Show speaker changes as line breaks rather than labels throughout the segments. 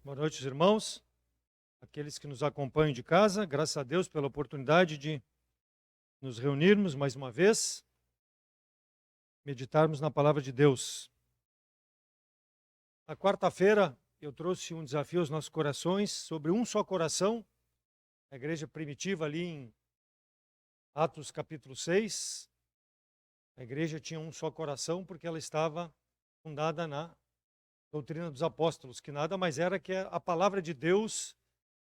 Boa noite, irmãos, aqueles que nos acompanham de casa, graças a Deus pela oportunidade de nos reunirmos mais uma vez, meditarmos na palavra de Deus. Na quarta-feira, eu trouxe um desafio aos nossos corações sobre um só coração, a igreja primitiva ali em Atos capítulo 6. A igreja tinha um só coração porque ela estava fundada na doutrina dos apóstolos, que nada mais era que a palavra de Deus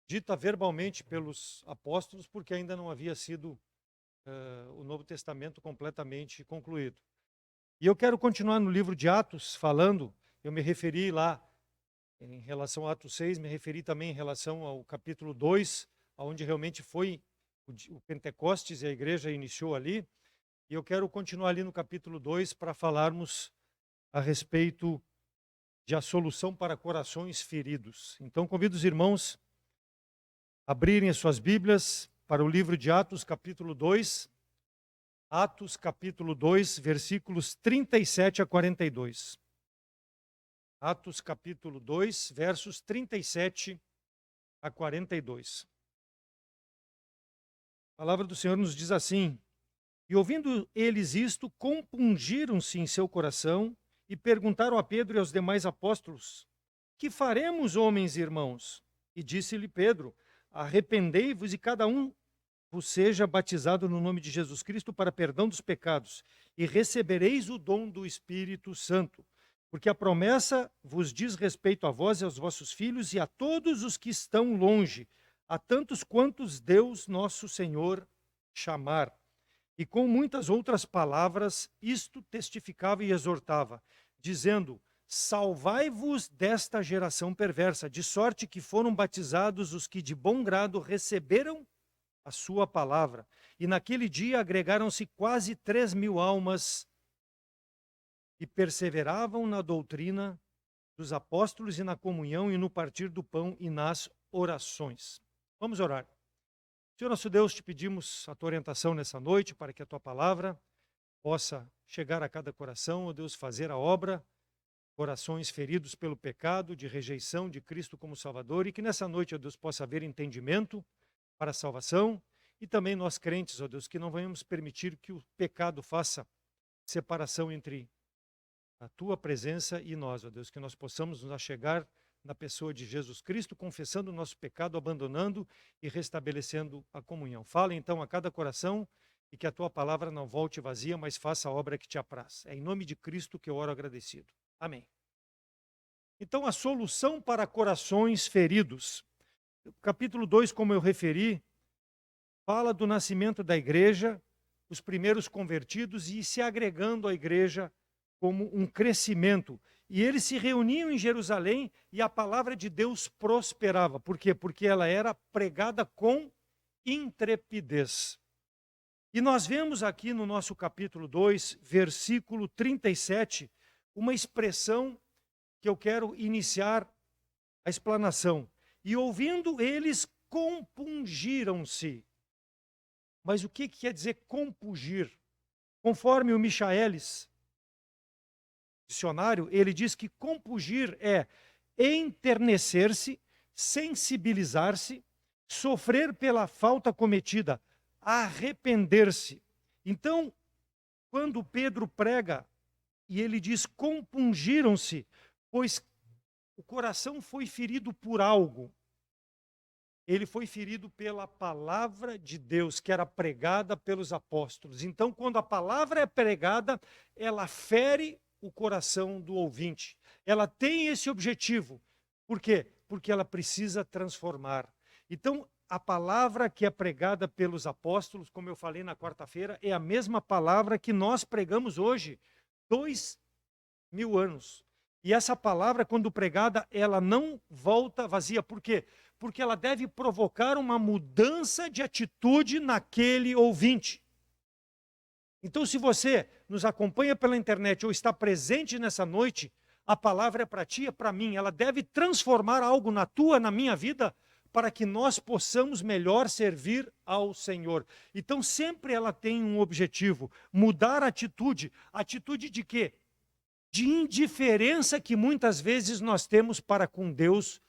dita verbalmente pelos apóstolos, porque ainda não havia sido o Novo Testamento completamente concluído. E eu quero continuar no livro de Atos falando, eu me referi lá em relação a Atos 6, me referi também em relação ao capítulo 2, onde realmente foi o Pentecostes e a igreja iniciou ali, e eu quero continuar ali no capítulo 2 para falarmos a respeito de a solução para corações feridos. Então convido os irmãos a abrirem as suas Bíblias para o livro de Atos, capítulo 2, Atos capítulo 2, versículos 37 a 42. Atos capítulo 2, versos 37 a 42. A palavra do Senhor nos diz assim: E ouvindo eles isto, compungiram-se em seu coração e perguntaram a Pedro e aos demais apóstolos: Que faremos, homens e irmãos? E disse-lhe Pedro: Arrependei-vos e cada um vos seja batizado no nome de Jesus Cristo para perdão dos pecados, e recebereis o dom do Espírito Santo. Porque a promessa vos diz respeito a vós e aos vossos filhos e a todos os que estão longe, a tantos quantos Deus nosso Senhor chamar. E com muitas outras palavras, isto testificava e exortava, dizendo: Salvai-vos desta geração perversa, de sorte que foram batizados os que de bom grado receberam a sua palavra. E naquele dia agregaram-se quase 3.000 almas e perseveravam na doutrina dos apóstolos e na comunhão e no partir do pão e nas orações. Vamos orar. Senhor nosso Deus, te pedimos a tua orientação nessa noite para que a tua palavra possa chegar a cada coração, ó Deus, fazer a obra, corações feridos pelo pecado, de rejeição de Cristo como Salvador, e que nessa noite, ó Deus, possa haver entendimento para a salvação, e também nós crentes, ó Deus, que não venhamos permitir que o pecado faça separação entre a tua presença e nós, ó Deus, que nós possamos nos achegar na pessoa de Jesus Cristo, confessando o nosso pecado, abandonando e restabelecendo a comunhão. Fala então a cada coração e que a tua palavra não volte vazia, mas faça a obra que te apraz. É em nome de Cristo que eu oro agradecido. Amém. Então, a solução para corações feridos. O capítulo 2, como eu referi, fala do nascimento da igreja, os primeiros convertidos e se agregando à igreja como um crescimento. E eles se reuniam em Jerusalém e a palavra de Deus prosperava. Por quê? Porque ela era pregada com intrepidez. E nós vemos aqui no nosso capítulo 2, versículo 37, uma expressão que eu quero iniciar a explanação. E ouvindo eles, compungiram-se. Mas o que quer dizer compungir? Conforme o Michaelis, dicionário, ele diz que compungir é enternecer-se, sensibilizar-se, sofrer pela falta cometida, arrepender-se. Então, quando Pedro prega e ele diz compungiram-se, pois o coração foi ferido por algo. Ele foi ferido pela palavra de Deus, que era pregada pelos apóstolos. Então, quando a palavra é pregada, ela fere o coração do ouvinte. Ela tem esse objetivo. Por quê? Porque ela precisa transformar. Então, a palavra que é pregada pelos apóstolos, como eu falei na quarta-feira, é a mesma palavra que nós pregamos hoje, 2.000 anos. E essa palavra, quando pregada, ela não volta vazia. Por quê? Porque ela deve provocar uma mudança de atitude naquele ouvinte. Então, se você nos acompanha pela internet ou está presente nessa noite, a palavra é para ti, é para mim. Ela deve transformar algo na tua, na minha vida, para que nós possamos melhor servir ao Senhor. Então, sempre ela tem um objetivo, mudar a atitude. Atitude de quê? De indiferença que muitas vezes nós temos para com Deus,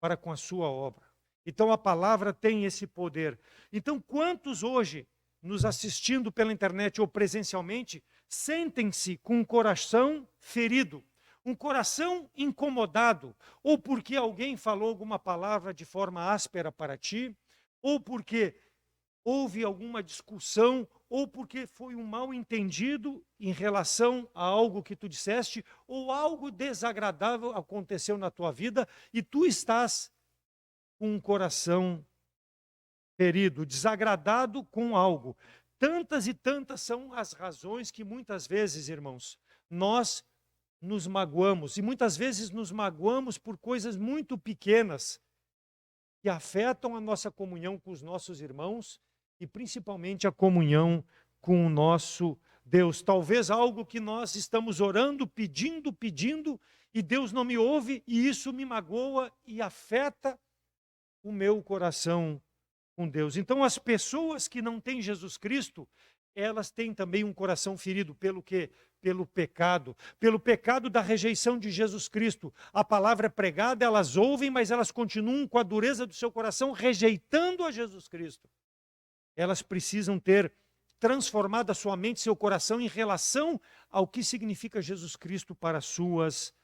para com a sua obra. Então a palavra tem esse poder. Então quantos hoje, nos assistindo pela internet ou presencialmente, sentem-se com um coração ferido, um coração incomodado, ou porque alguém falou alguma palavra de forma áspera para ti, ou porque houve alguma discussão, ou porque foi um mal entendido em relação a algo que tu disseste, ou algo desagradável aconteceu na tua vida, e tu estás com um coração ferido, desagradado com algo. Tantas e tantas são as razões que muitas vezes, irmãos, nós nos magoamos, e muitas vezes nos magoamos por coisas muito pequenas que afetam a nossa comunhão com os nossos irmãos e principalmente a comunhão com o nosso Deus. Talvez algo que nós estamos orando, pedindo, e Deus não me ouve, e isso me magoa e afeta o meu coração com Deus. Então as pessoas que não têm Jesus Cristo, elas têm também um coração ferido pelo quê? Pelo pecado da rejeição de Jesus Cristo. A palavra é pregada, elas ouvem, mas elas continuam com a dureza do seu coração, rejeitando a Jesus Cristo. Elas precisam ter transformado a sua mente, seu coração, em relação ao que significa Jesus Cristo para as suas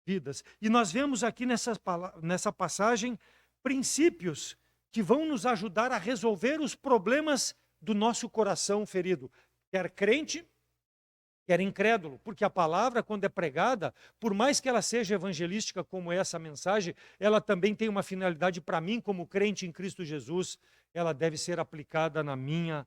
vidas. E nós vemos aqui nessa passagem princípios que vão nos ajudar a resolver os problemas do nosso coração ferido, quer crente, quer incrédulo, porque a palavra, quando é pregada, por mais que ela seja evangelística como essa mensagem, ela também tem uma finalidade para mim, como crente em Cristo Jesus, ela deve ser aplicada na minha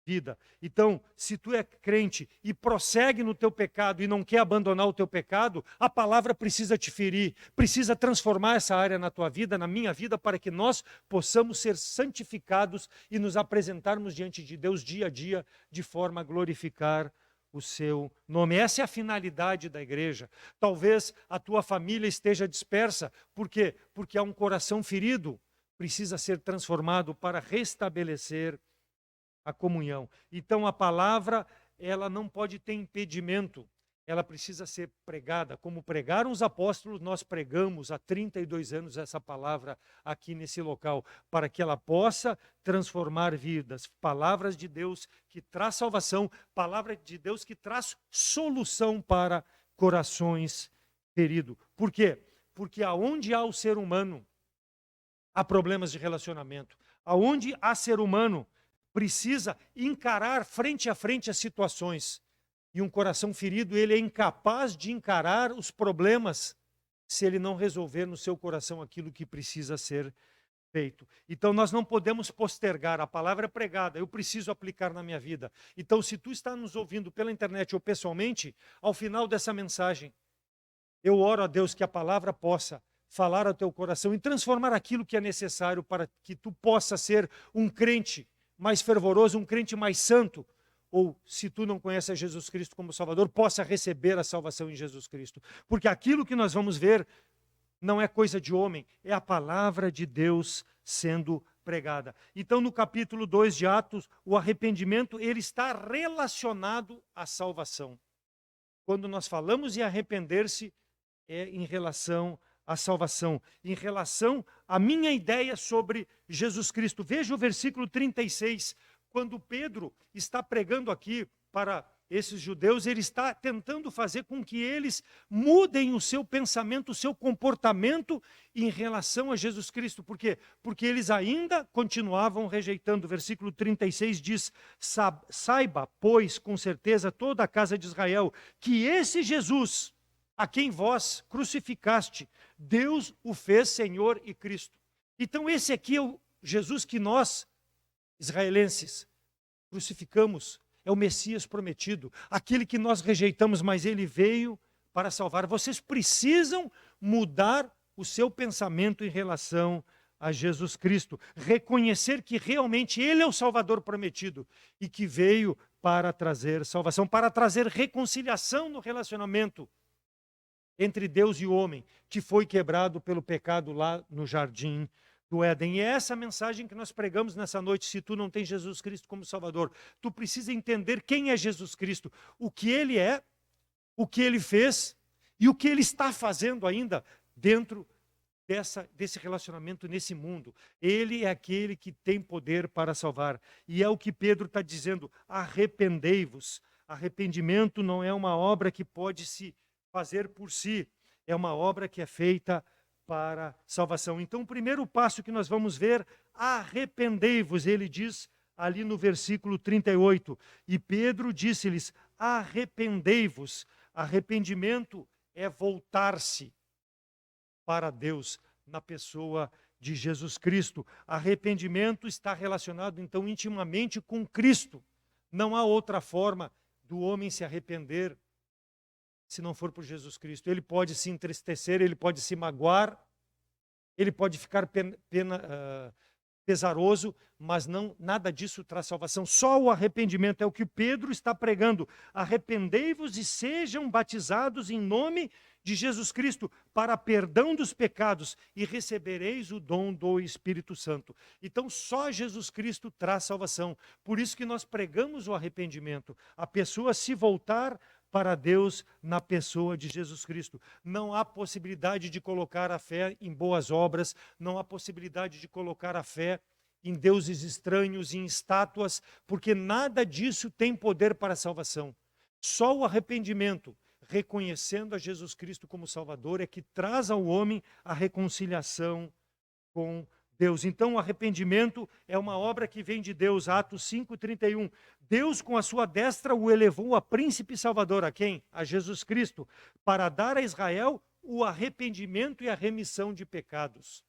vida. Então, se tu é crente e prossegue no teu pecado e não quer abandonar o teu pecado, a palavra precisa te ferir, precisa transformar essa área na tua vida, na minha vida, para que nós possamos ser santificados e nos apresentarmos diante de Deus dia a dia, de forma a glorificar o seu nome. Essa é a finalidade da igreja. Talvez a tua família esteja dispersa, por quê? Porque há um coração ferido, precisa ser transformado para restabelecer a comunhão. Então a palavra, ela não pode ter impedimento, ela precisa ser pregada. Como pregaram os apóstolos, nós pregamos há 32 anos essa palavra aqui nesse local, para que ela possa transformar vidas. Palavras de Deus que traz salvação, palavra de Deus que traz solução para corações feridos. Por quê? Porque aonde há o ser humano, há problemas de relacionamento. Aonde há ser humano, precisa encarar frente a frente as situações. E um coração ferido, ele é incapaz de encarar os problemas se ele não resolver no seu coração aquilo que precisa ser feito. Então nós não podemos postergar, a palavra é pregada, eu preciso aplicar na minha vida. Então se tu está nos ouvindo pela internet ou pessoalmente, ao final dessa mensagem, eu oro a Deus que a palavra possa falar ao teu coração e transformar aquilo que é necessário para que tu possa ser um crente mais fervoroso, um crente mais santo, ou se tu não conheces a Jesus Cristo como Salvador, possa receber a salvação em Jesus Cristo. Porque aquilo que nós vamos ver não é coisa de homem, é a palavra de Deus sendo pregada. Então no capítulo 2 de Atos, o arrependimento, ele está relacionado à salvação. Quando nós falamos em arrepender-se, é em relação à salvação, em relação à minha ideia sobre Jesus Cristo. Veja o versículo 36, quando Pedro está pregando aqui para esses judeus, ele está tentando fazer com que eles mudem o seu pensamento, o seu comportamento em relação a Jesus Cristo. Por quê? Porque eles ainda continuavam rejeitando. O versículo 36 diz: saiba, pois, com certeza, toda a casa de Israel, que esse Jesus, a quem vós crucificaste, Deus o fez Senhor e Cristo. Então esse aqui é o Jesus que nós, israelenses, crucificamos, é o Messias prometido, aquele que nós rejeitamos, mas ele veio para salvar. Vocês precisam mudar o seu pensamento em relação a Jesus Cristo, reconhecer que realmente ele é o Salvador prometido e que veio para trazer salvação, para trazer reconciliação no relacionamento entre Deus e o homem, que foi quebrado pelo pecado lá no jardim do Éden. E é essa mensagem que nós pregamos nessa noite. Se tu não tens Jesus Cristo como Salvador, tu precisa entender quem é Jesus Cristo, o que ele é, o que ele fez e o que ele está fazendo ainda dentro desse relacionamento nesse mundo. Ele é aquele que tem poder para salvar. E é o que Pedro está dizendo: arrependei-vos. Arrependimento não é uma obra que pode se fazer por si, é uma obra que é feita para salvação. Então, o primeiro passo que nós vamos ver, arrependei-vos, ele diz ali no versículo 38. E Pedro disse-lhes: arrependei-vos. Arrependimento é voltar-se para Deus na pessoa de Jesus Cristo. Arrependimento está relacionado, então, intimamente com Cristo. Não há outra forma do homem se arrepender se não for por Jesus Cristo. Ele pode se entristecer, ele pode se magoar, ele pode ficar pesaroso, mas nada disso traz salvação. Só o arrependimento é o que Pedro está pregando. Arrependei-vos e sejam batizados em nome de Jesus Cristo para perdão dos pecados e recebereis o dom do Espírito Santo. Então só Jesus Cristo traz salvação. Por isso que nós pregamos o arrependimento. A pessoa se voltar para Deus na pessoa de Jesus Cristo. Não há possibilidade de colocar a fé em boas obras, não há possibilidade de colocar a fé em deuses estranhos, em estátuas, porque nada disso tem poder para a salvação. Só o arrependimento, reconhecendo a Jesus Cristo como Salvador, é que traz ao homem a reconciliação com Deus. Então o arrependimento é uma obra que vem de Deus. Atos 5:31. Deus com a sua destra o elevou a príncipe salvador. A quem? A Jesus Cristo, para dar a Israel o arrependimento e a remissão de pecados.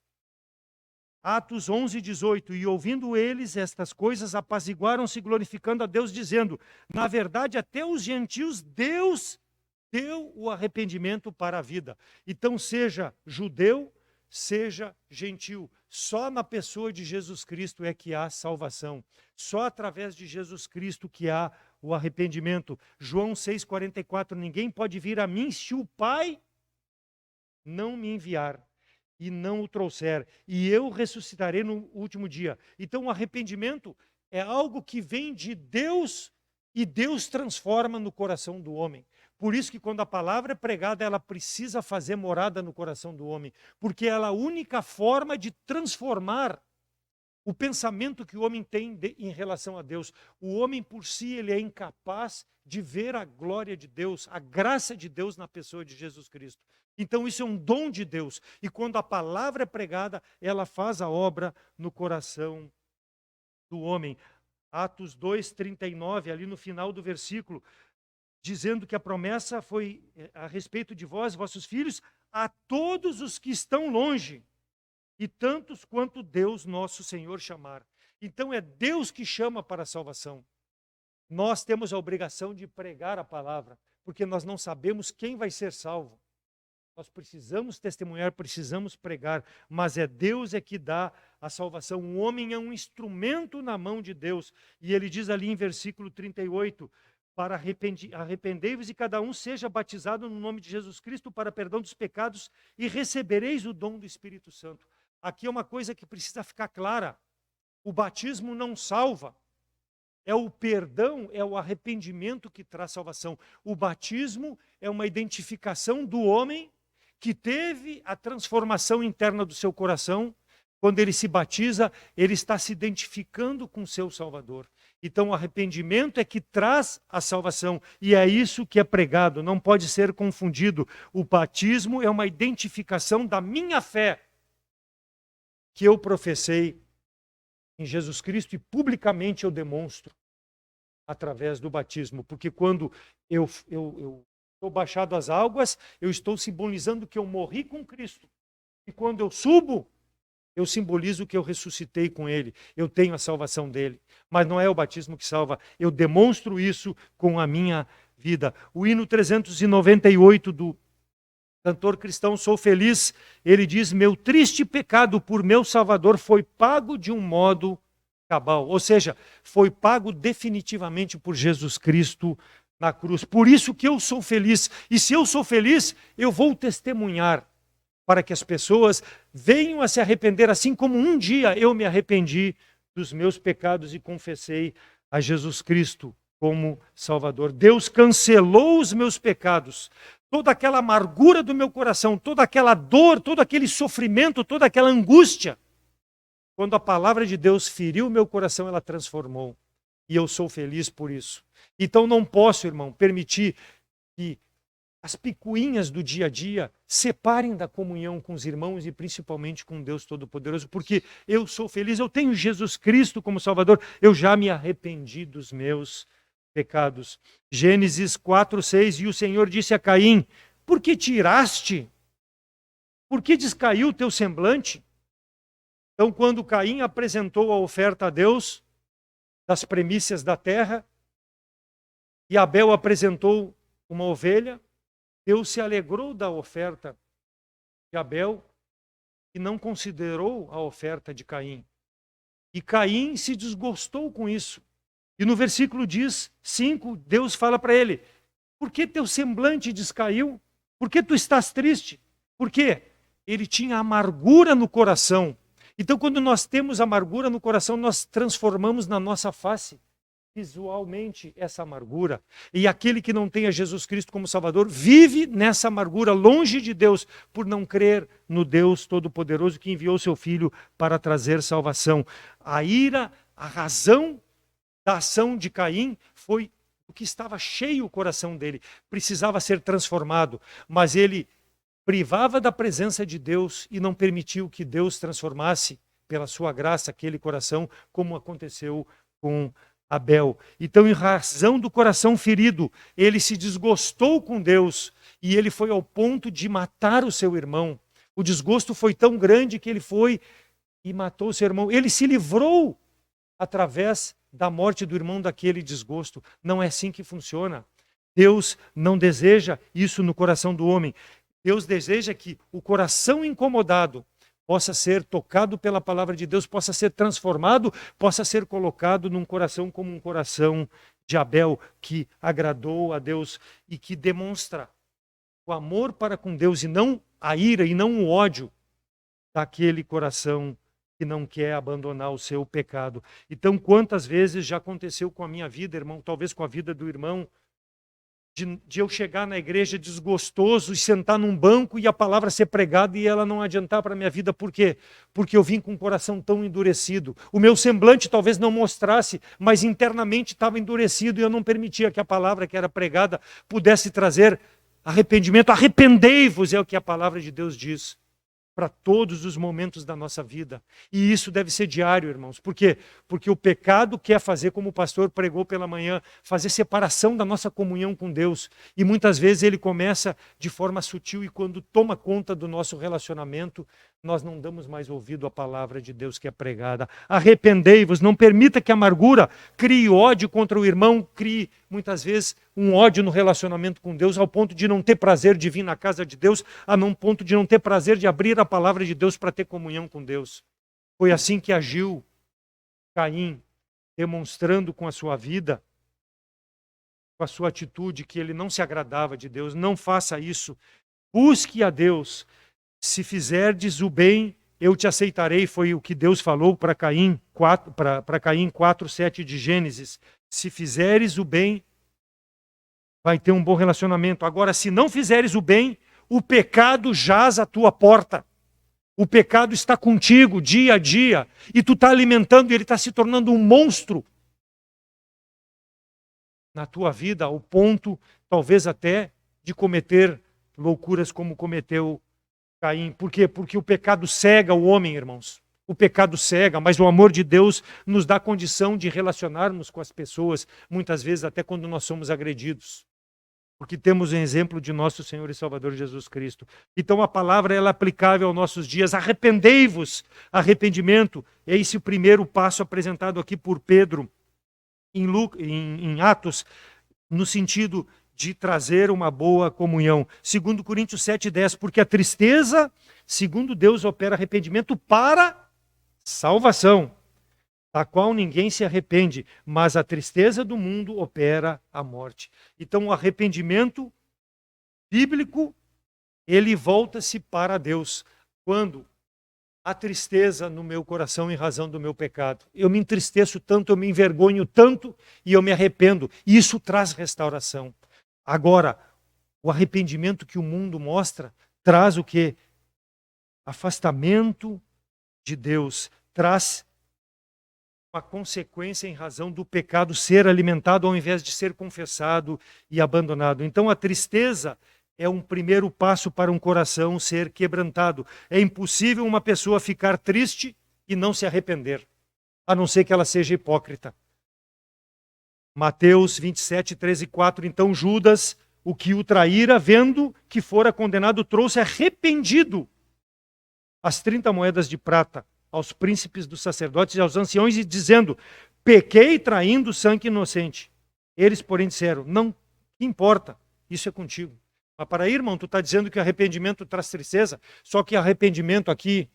Atos 11:18. E ouvindo eles estas coisas, apaziguaram-se glorificando a Deus, dizendo: na verdade até os gentios Deus deu o arrependimento para a vida. Então seja judeu, seja gentil, só na pessoa de Jesus Cristo é que há salvação. Só através de Jesus Cristo que há o arrependimento. João 6:44, ninguém pode vir a mim se o Pai não me enviar e não o trouxer, e eu ressuscitarei no último dia. Então o arrependimento é algo que vem de Deus e Deus transforma no coração do homem. Por isso que quando a palavra é pregada, ela precisa fazer morada no coração do homem, porque ela é a única forma de transformar o pensamento que o homem tem em relação a Deus. O homem por si, ele é incapaz de ver a glória de Deus, a graça de Deus na pessoa de Jesus Cristo. Então isso é um dom de Deus. E quando a palavra é pregada, ela faz a obra no coração do homem. Atos 2:39, ali no final do versículo, dizendo que a promessa foi a respeito de vós, vossos filhos, a todos os que estão longe, e tantos quanto Deus nosso Senhor chamar. Então é Deus que chama para a salvação. Nós temos a obrigação de pregar a palavra, porque nós não sabemos quem vai ser salvo. Nós precisamos testemunhar, precisamos pregar, mas é Deus que dá a salvação. O homem é um instrumento na mão de Deus. E ele diz ali em versículo 38, para arrependei-vos e cada um seja batizado no nome de Jesus Cristo para perdão dos pecados e recebereis o dom do Espírito Santo. Aqui é uma coisa que precisa ficar clara. O batismo não salva. É o perdão, é o arrependimento que traz salvação. O batismo é uma identificação do homem que teve a transformação interna do seu coração. Quando ele se batiza, ele está se identificando com o seu Salvador. Então o arrependimento é que traz a salvação, e é isso que é pregado, não pode ser confundido. O batismo é uma identificação da minha fé, que eu professei em Jesus Cristo e publicamente eu demonstro através do batismo, porque quando eu estou baixado às águas, eu estou simbolizando que eu morri com Cristo, e quando eu subo, eu simbolizo que eu ressuscitei com Ele, eu tenho a salvação dele. Mas não é o batismo que salva, eu demonstro isso com a minha vida. O hino 398 do cantor cristão Sou Feliz, ele diz: meu triste pecado por meu Salvador foi pago de um modo cabal. Ou seja, foi pago definitivamente por Jesus Cristo na cruz. Por isso que eu sou feliz. E se eu sou feliz, eu vou testemunhar para que as pessoas venham a se arrepender, assim como um dia eu me arrependi dos meus pecados e confessei a Jesus Cristo como Salvador. Deus cancelou os meus pecados toda aquela amargura do meu coração, toda aquela dor, todo aquele sofrimento, toda aquela angústia, quando a palavra de Deus feriu o meu coração, ela transformou. E eu sou feliz por isso. Então não posso, irmão, permitir que as picuinhas do dia a dia separem da comunhão com os irmãos e principalmente com Deus Todo-Poderoso, porque eu sou feliz, eu tenho Jesus Cristo como Salvador, eu já me arrependi dos meus pecados. Gênesis 4:6, e o Senhor disse a Caim, por que tiraste? Por que descaiu o teu semblante? Então, quando Caim apresentou a oferta a Deus, das primícias da terra, e Abel apresentou uma ovelha, Deus se alegrou da oferta de Abel e não considerou a oferta de Caim. E Caim se desgostou com isso. E no versículo 5, Deus fala para ele, por que teu semblante descaiu? Por que tu estás triste? Por quê? Ele tinha amargura no coração. Então, quando nós temos amargura no coração, nós transformamos na nossa face visualmente essa amargura. E aquele que não tem a Jesus Cristo como Salvador vive nessa amargura, longe de Deus, por não crer no Deus Todo-Poderoso que enviou seu Filho para trazer salvação. A ira, a razão da ação de Caim foi o que estava cheio o coração dele. Precisava ser transformado, mas ele privava da presença de Deus e não permitiu que Deus transformasse pela sua graça aquele coração, como aconteceu com Abel. Então, em razão do coração ferido, ele se desgostou com Deus e ele foi ao ponto de matar o seu irmão. O desgosto foi tão grande que ele foi e matou o seu irmão. Ele se livrou através da morte do irmão daquele desgosto. Não é assim que funciona. Deus não deseja isso no coração do homem. Deus deseja que o coração incomodado possa ser tocado pela palavra de Deus, possa ser transformado, possa ser colocado num coração como um coração de Abel, que agradou a Deus e que demonstra o amor para com Deus e não a ira e não o ódio daquele coração que não quer abandonar o seu pecado. Então, quantas vezes já aconteceu com a minha vida, irmão, talvez com a vida do irmão, de eu chegar na igreja desgostoso e sentar num banco e a palavra ser pregada e ela não adiantar para a minha vida. Por quê? Porque eu vim com o coração tão endurecido. O meu semblante talvez não mostrasse, mas internamente estava endurecido e eu não permitia que a palavra que era pregada pudesse trazer arrependimento. Arrependei-vos, é o que a palavra de Deus diz, para todos os momentos da nossa vida. E isso deve ser diário, irmãos. Por quê? Porque o pecado quer fazer, como o pastor pregou pela manhã, fazer separação da nossa comunhão com Deus. E muitas vezes ele começa de forma sutil e quando toma conta do nosso relacionamento, nós não damos mais ouvido à palavra de Deus que é pregada. Arrependei-vos, não permita que a amargura crie ódio contra o irmão, crie muitas vezes um ódio no relacionamento com Deus, ao ponto de não ter prazer de vir na casa de Deus, a um ponto de não ter prazer de abrir a palavra de Deus para ter comunhão com Deus. Foi assim que agiu Caim, demonstrando com a sua vida, com a sua atitude, que ele não se agradava de Deus. Não faça isso. Busque a Deus. Se fizerdes o bem, eu te aceitarei. Foi o que Deus falou para Caim 4:7 de Gênesis. Se fizeres o bem, vai ter um bom relacionamento. Agora, se não fizeres o bem, o pecado jaz à tua porta. O pecado está contigo dia a dia. E tu está alimentando e ele está se tornando um monstro na tua vida, ao ponto, talvez até, de cometer loucuras como cometeu Caim. Por quê? Porque o pecado cega o homem, irmãos. O pecado cega, mas o amor de Deus nos dá condição de relacionarmos com as pessoas, muitas vezes até quando nós somos agredidos. Porque temos um exemplo de nosso Senhor e Salvador Jesus Cristo. Então a palavra ela é aplicável aos nossos dias. Arrependei-vos. Arrependimento é esse o primeiro passo apresentado aqui por Pedro em Atos, no sentido de trazer uma boa comunhão. 2 Coríntios 7:10, porque a tristeza, segundo Deus, opera arrependimento para salvação, da qual ninguém se arrepende, mas a tristeza do mundo opera a morte. Então o arrependimento bíblico, ele volta-se para Deus. Quando há tristeza no meu coração em razão do meu pecado, eu me entristeço tanto, eu me envergonho tanto e eu me arrependo. E isso traz restauração. Agora, O arrependimento que o mundo mostra traz o quê? Afastamento de Deus, traz uma consequência em razão do pecado ser alimentado ao invés de ser confessado e abandonado. Então a tristeza é um primeiro passo para um coração ser quebrantado. É impossível uma pessoa ficar triste e não se arrepender, a não ser que ela seja hipócrita. Mateus 27, 13 e 4. Então Judas, o que o traíra, vendo que fora condenado, trouxe arrependido as 30 moedas de prata aos príncipes dos sacerdotes e aos anciões, e dizendo: pequei traindo sangue inocente. Eles, porém, disseram: não, que importa, isso é contigo. Mas para aí, irmão, tu está dizendo que arrependimento traz tristeza, só que arrependimento aqui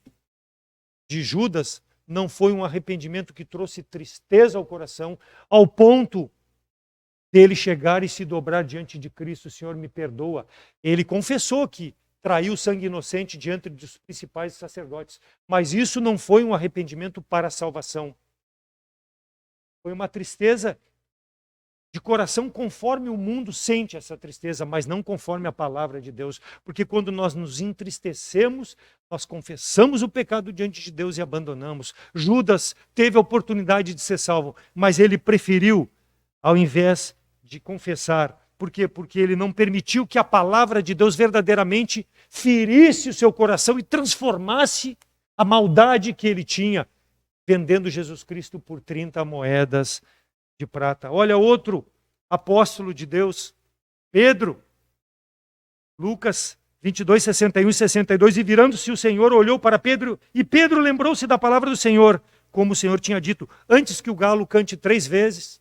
de Judas não foi um arrependimento que trouxe tristeza ao coração, ao ponto dele chegar e se dobrar diante de Cristo: Senhor, me perdoa. Ele confessou que traiu sangue inocente diante dos principais sacerdotes, mas isso não foi um arrependimento para a salvação. Foi uma tristeza de coração conforme o mundo sente essa tristeza, mas não conforme a palavra de Deus. Porque quando nós nos entristecemos, nós confessamos o pecado diante de Deus e abandonamos. Judas teve a oportunidade de ser salvo, mas ele preferiu, ao invés de confessar. Por quê? Porque ele não permitiu que a palavra de Deus verdadeiramente ferisse o seu coração e transformasse a maldade que ele tinha, vendendo Jesus Cristo por 30 moedas de prata. Olha outro apóstolo de Deus, Pedro. Lucas 22, 61 e 62. E virando-se o Senhor, olhou para Pedro, e Pedro lembrou-se da palavra do Senhor, como o Senhor tinha dito: antes que o galo cante 3 vezes,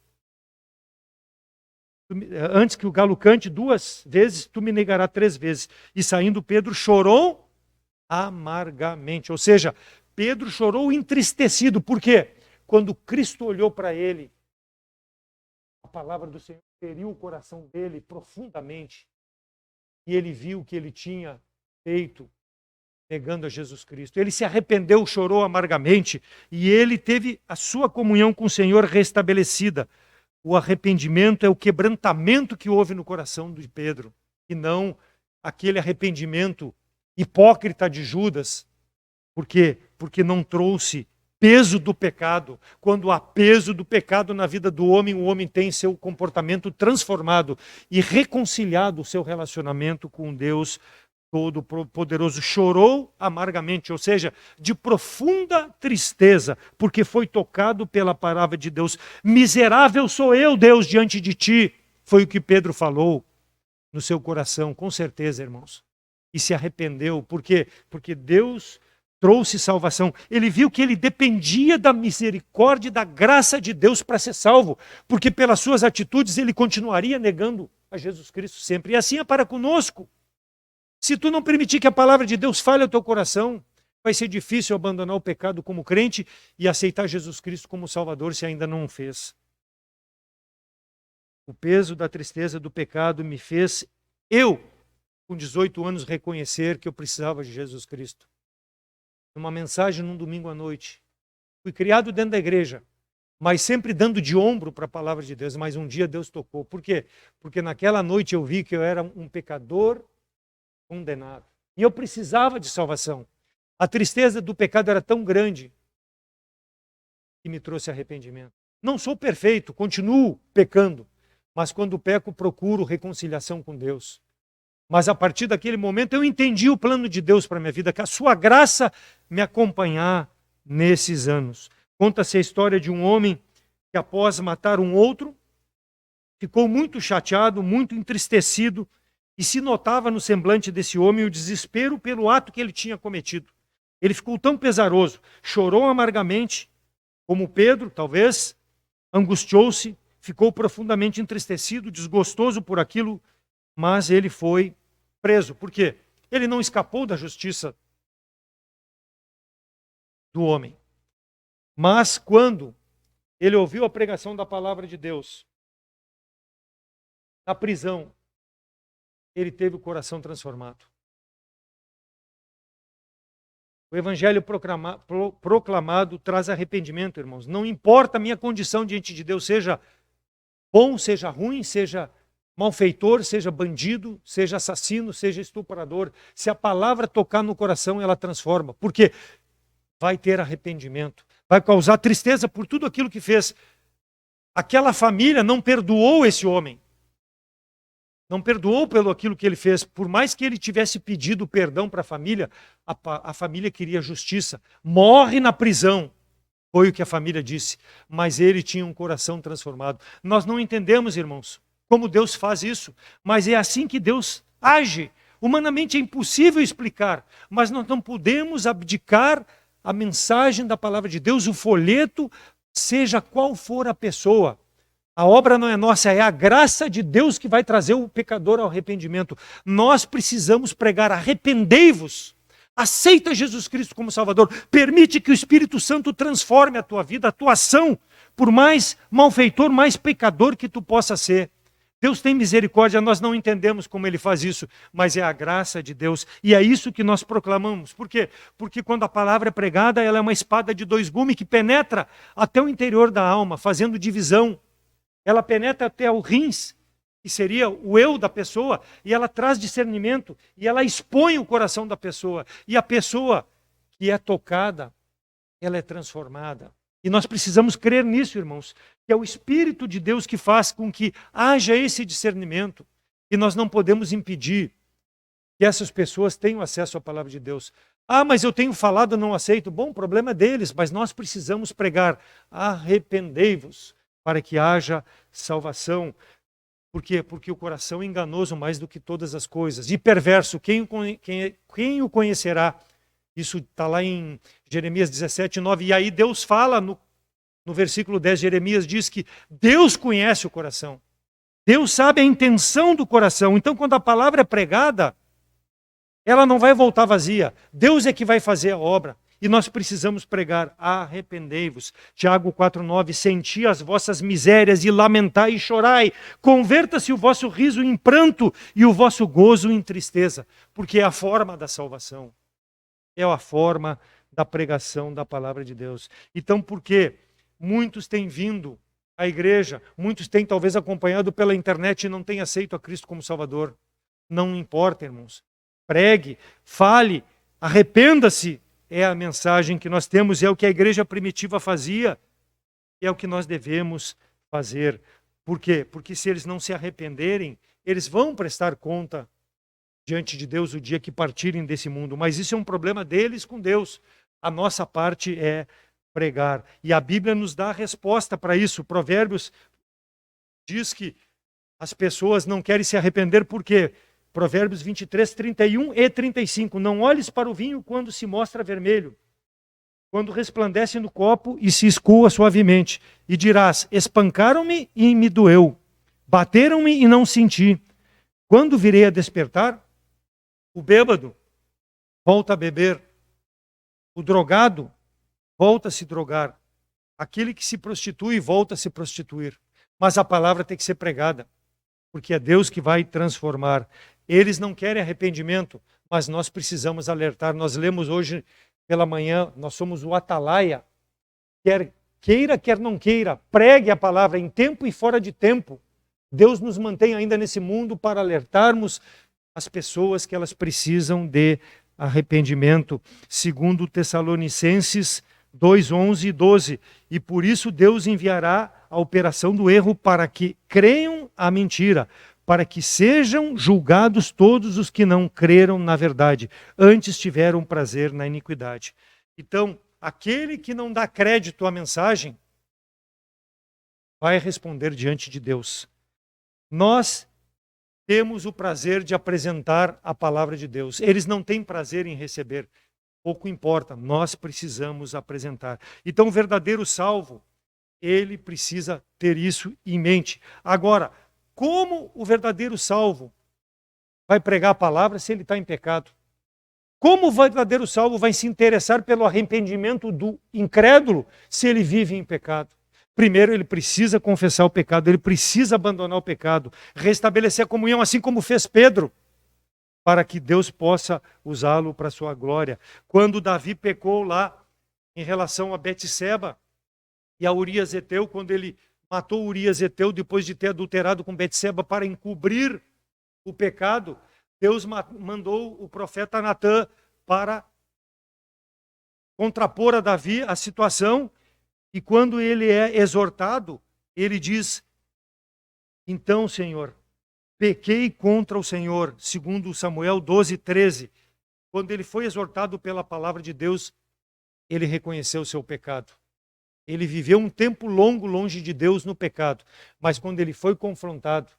antes que o galo cante 2 vezes, tu me negarás 3 vezes. E saindo Pedro, chorou amargamente. Ou seja, Pedro chorou entristecido. Por quê? Quando Cristo olhou para ele, a palavra do Senhor feriu o coração dele profundamente. E ele viu o que ele tinha feito, negando a Jesus Cristo. Ele se arrependeu, chorou amargamente, e ele teve a sua comunhão com o Senhor restabelecida. O arrependimento é o quebrantamento que houve no coração de Pedro, e não aquele arrependimento hipócrita de Judas. Por quê? Porque não trouxe peso do pecado. Quando há peso do pecado na vida do homem, o homem tem seu comportamento transformado e reconciliado o seu relacionamento com Deus Todo-Poderoso. Chorou amargamente, ou seja, de profunda tristeza, porque foi tocado pela palavra de Deus. Miserável sou eu, Deus, diante de ti. Foi o que Pedro falou no seu coração, com certeza, irmãos. E se arrependeu. Por quê? Porque Deus trouxe salvação. Ele viu que ele dependia da misericórdia e da graça de Deus para ser salvo, porque pelas suas atitudes ele continuaria negando a Jesus Cristo sempre. E assim é para conosco. Se tu não permitir que a palavra de Deus fale ao teu coração, vai ser difícil abandonar o pecado como crente e aceitar Jesus Cristo como Salvador se ainda não o fez. O peso da tristeza do pecado me fez, eu, com 18 anos, reconhecer que eu precisava de Jesus Cristo. Numa mensagem num domingo à noite. Fui criado dentro da igreja, mas sempre dando de ombro para a palavra de Deus. Mas um dia Deus tocou. Por quê? Porque naquela noite eu vi que eu era um pecador condenado. E eu precisava de salvação. A tristeza do pecado era tão grande que me trouxe arrependimento. Não sou perfeito, continuo pecando, mas quando peco, procuro reconciliação com Deus. Mas a partir daquele momento eu entendi o plano de Deus para a minha vida, que a sua graça me acompanhar nesses anos. Conta-se a história de um homem que, após matar um outro, ficou muito chateado, muito entristecido, e se notava no semblante desse homem o desespero pelo ato que ele tinha cometido. Ele ficou tão pesaroso, chorou amargamente, como Pedro, talvez, angustiou-se, ficou profundamente entristecido, desgostoso por aquilo, mas ele foi preso. Por quê? Ele não escapou da justiça do homem. Mas quando ele ouviu a pregação da palavra de Deus, na prisão, ele teve o coração transformado. O evangelho proclamado traz arrependimento, irmãos. Não importa a minha condição diante de Deus, seja bom, seja ruim, seja malfeitor, seja bandido, seja assassino, seja estuprador. Se a palavra tocar no coração, ela transforma. Porque vai ter arrependimento, vai causar tristeza por tudo aquilo que fez. Aquela família não perdoou esse homem. Não perdoou pelo aquilo que ele fez. Por mais que ele tivesse pedido perdão para a família queria justiça. Morre na prisão. Foi o que a família disse. Mas ele tinha um coração transformado. Nós não entendemos, irmãos, como Deus faz isso. Mas é assim que Deus age. Humanamente é impossível explicar. Mas nós não podemos abdicar a mensagem da palavra de Deus, o folheto, seja qual for a pessoa. A obra não é nossa, é a graça de Deus que vai trazer o pecador ao arrependimento. Nós precisamos pregar: arrependei-vos, aceita Jesus Cristo como Salvador, permite que o Espírito Santo transforme a tua vida, a tua ação, por mais malfeitor, mais pecador que tu possa ser. Deus tem misericórdia, nós não entendemos como Ele faz isso, mas é a graça de Deus. E é isso que nós proclamamos. Por quê? Porque quando a palavra é pregada, ela é uma espada de dois gumes que penetra até o interior da alma, fazendo divisão. Ela penetra até o rins, que seria o eu da pessoa, e ela traz discernimento, e ela expõe o coração da pessoa. E a pessoa que é tocada, ela é transformada. E nós precisamos crer nisso, irmãos, que é o Espírito de Deus que faz com que haja esse discernimento. E nós não podemos impedir que essas pessoas tenham acesso à palavra de Deus. Ah, mas eu tenho falado, não aceito. Bom, o problema é deles, mas nós precisamos pregar: arrependei-vos, para que haja salvação. Por quê? Porque o coração é enganoso mais do que todas as coisas. E perverso, quem o conhecerá? Isso está lá em Jeremias 17:9. E aí Deus fala no versículo 10, Jeremias diz que Deus conhece o coração. Deus sabe a intenção do coração. Então, quando a palavra é pregada, ela não vai voltar vazia. Deus é que vai fazer a obra. E nós precisamos pregar: arrependei-vos. Tiago 4:9, senti as vossas misérias e lamentai e chorai. Converta-se o vosso riso em pranto e o vosso gozo em tristeza. Porque é a forma da salvação. É a forma da pregação da palavra de Deus. Então, por quê? Muitos têm vindo à igreja, muitos têm talvez acompanhado pela internet e não têm aceito a Cristo como Salvador. Não importa, irmãos. Pregue, fale, arrependa-se. É a mensagem que nós temos, é o que a igreja primitiva fazia, é o que nós devemos fazer. Por quê? Porque se eles não se arrependerem, eles vão prestar conta diante de Deus o dia que partirem desse mundo. Mas isso é um problema deles com Deus. A nossa parte é pregar. E a Bíblia nos dá a resposta para isso. Provérbios diz que as pessoas não querem se arrepender por quê? Provérbios 23, 31 e 35. Não olhes para o vinho quando se mostra vermelho, quando resplandece no copo e se escoa suavemente. E dirás: espancaram-me e me doeu, bateram-me e não senti. Quando virei a despertar? O bêbado volta a beber, o drogado volta a se drogar, aquele que se prostitui volta a se prostituir. Mas a palavra tem que ser pregada, porque é Deus que vai transformar. Eles não querem arrependimento, mas nós precisamos alertar. Nós lemos hoje pela manhã, nós somos o atalaia. Quer queira, quer não queira, pregue a palavra em tempo e fora de tempo. Deus nos mantém ainda nesse mundo para alertarmos as pessoas que elas precisam de arrependimento. Segundo Tessalonicenses 2, 11 e 12. E por isso Deus enviará a operação do erro para que creiam a mentira, para que sejam julgados todos os que não creram na verdade, antes tiveram prazer na iniquidade. Então, aquele que não dá crédito à mensagem vai responder diante de Deus. Nós temos o prazer de apresentar a palavra de Deus. Eles não têm prazer em receber. Pouco importa, nós precisamos apresentar. Então, o verdadeiro salvo, ele precisa ter isso em mente. Agora, como o verdadeiro salvo vai pregar a palavra se ele está em pecado? Como o verdadeiro salvo vai se interessar pelo arrependimento do incrédulo se ele vive em pecado? Primeiro, ele precisa confessar o pecado, ele precisa abandonar o pecado, restabelecer a comunhão, assim como fez Pedro, para que Deus possa usá-lo para a sua glória. Quando Davi pecou lá em relação a Betseba e a Urias Heteu, quando ele matou Urias heteu depois de ter adulterado com Betseba para encobrir o pecado, Deus mandou o profeta Natã para contrapor a Davi a situação, e quando ele é exortado, ele diz: então, Senhor, pequei contra o Senhor, segundo Samuel 12:13. Quando ele foi exortado pela palavra de Deus, ele reconheceu o seu pecado. Ele viveu um tempo longo longe de Deus no pecado, mas quando ele foi confrontado,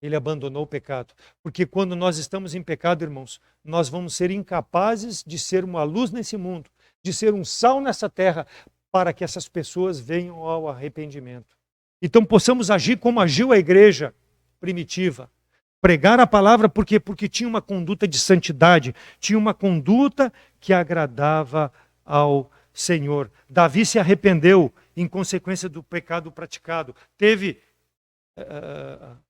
ele abandonou o pecado. Porque quando nós estamos em pecado, irmãos, nós vamos ser incapazes de ser uma luz nesse mundo, de ser um sal nessa terra, para que essas pessoas venham ao arrependimento. Então possamos agir como agiu a igreja primitiva. Pregar a palavra porque tinha uma conduta de santidade, tinha uma conduta que agradava ao Senhor. Davi se arrependeu em consequência do pecado praticado. Teve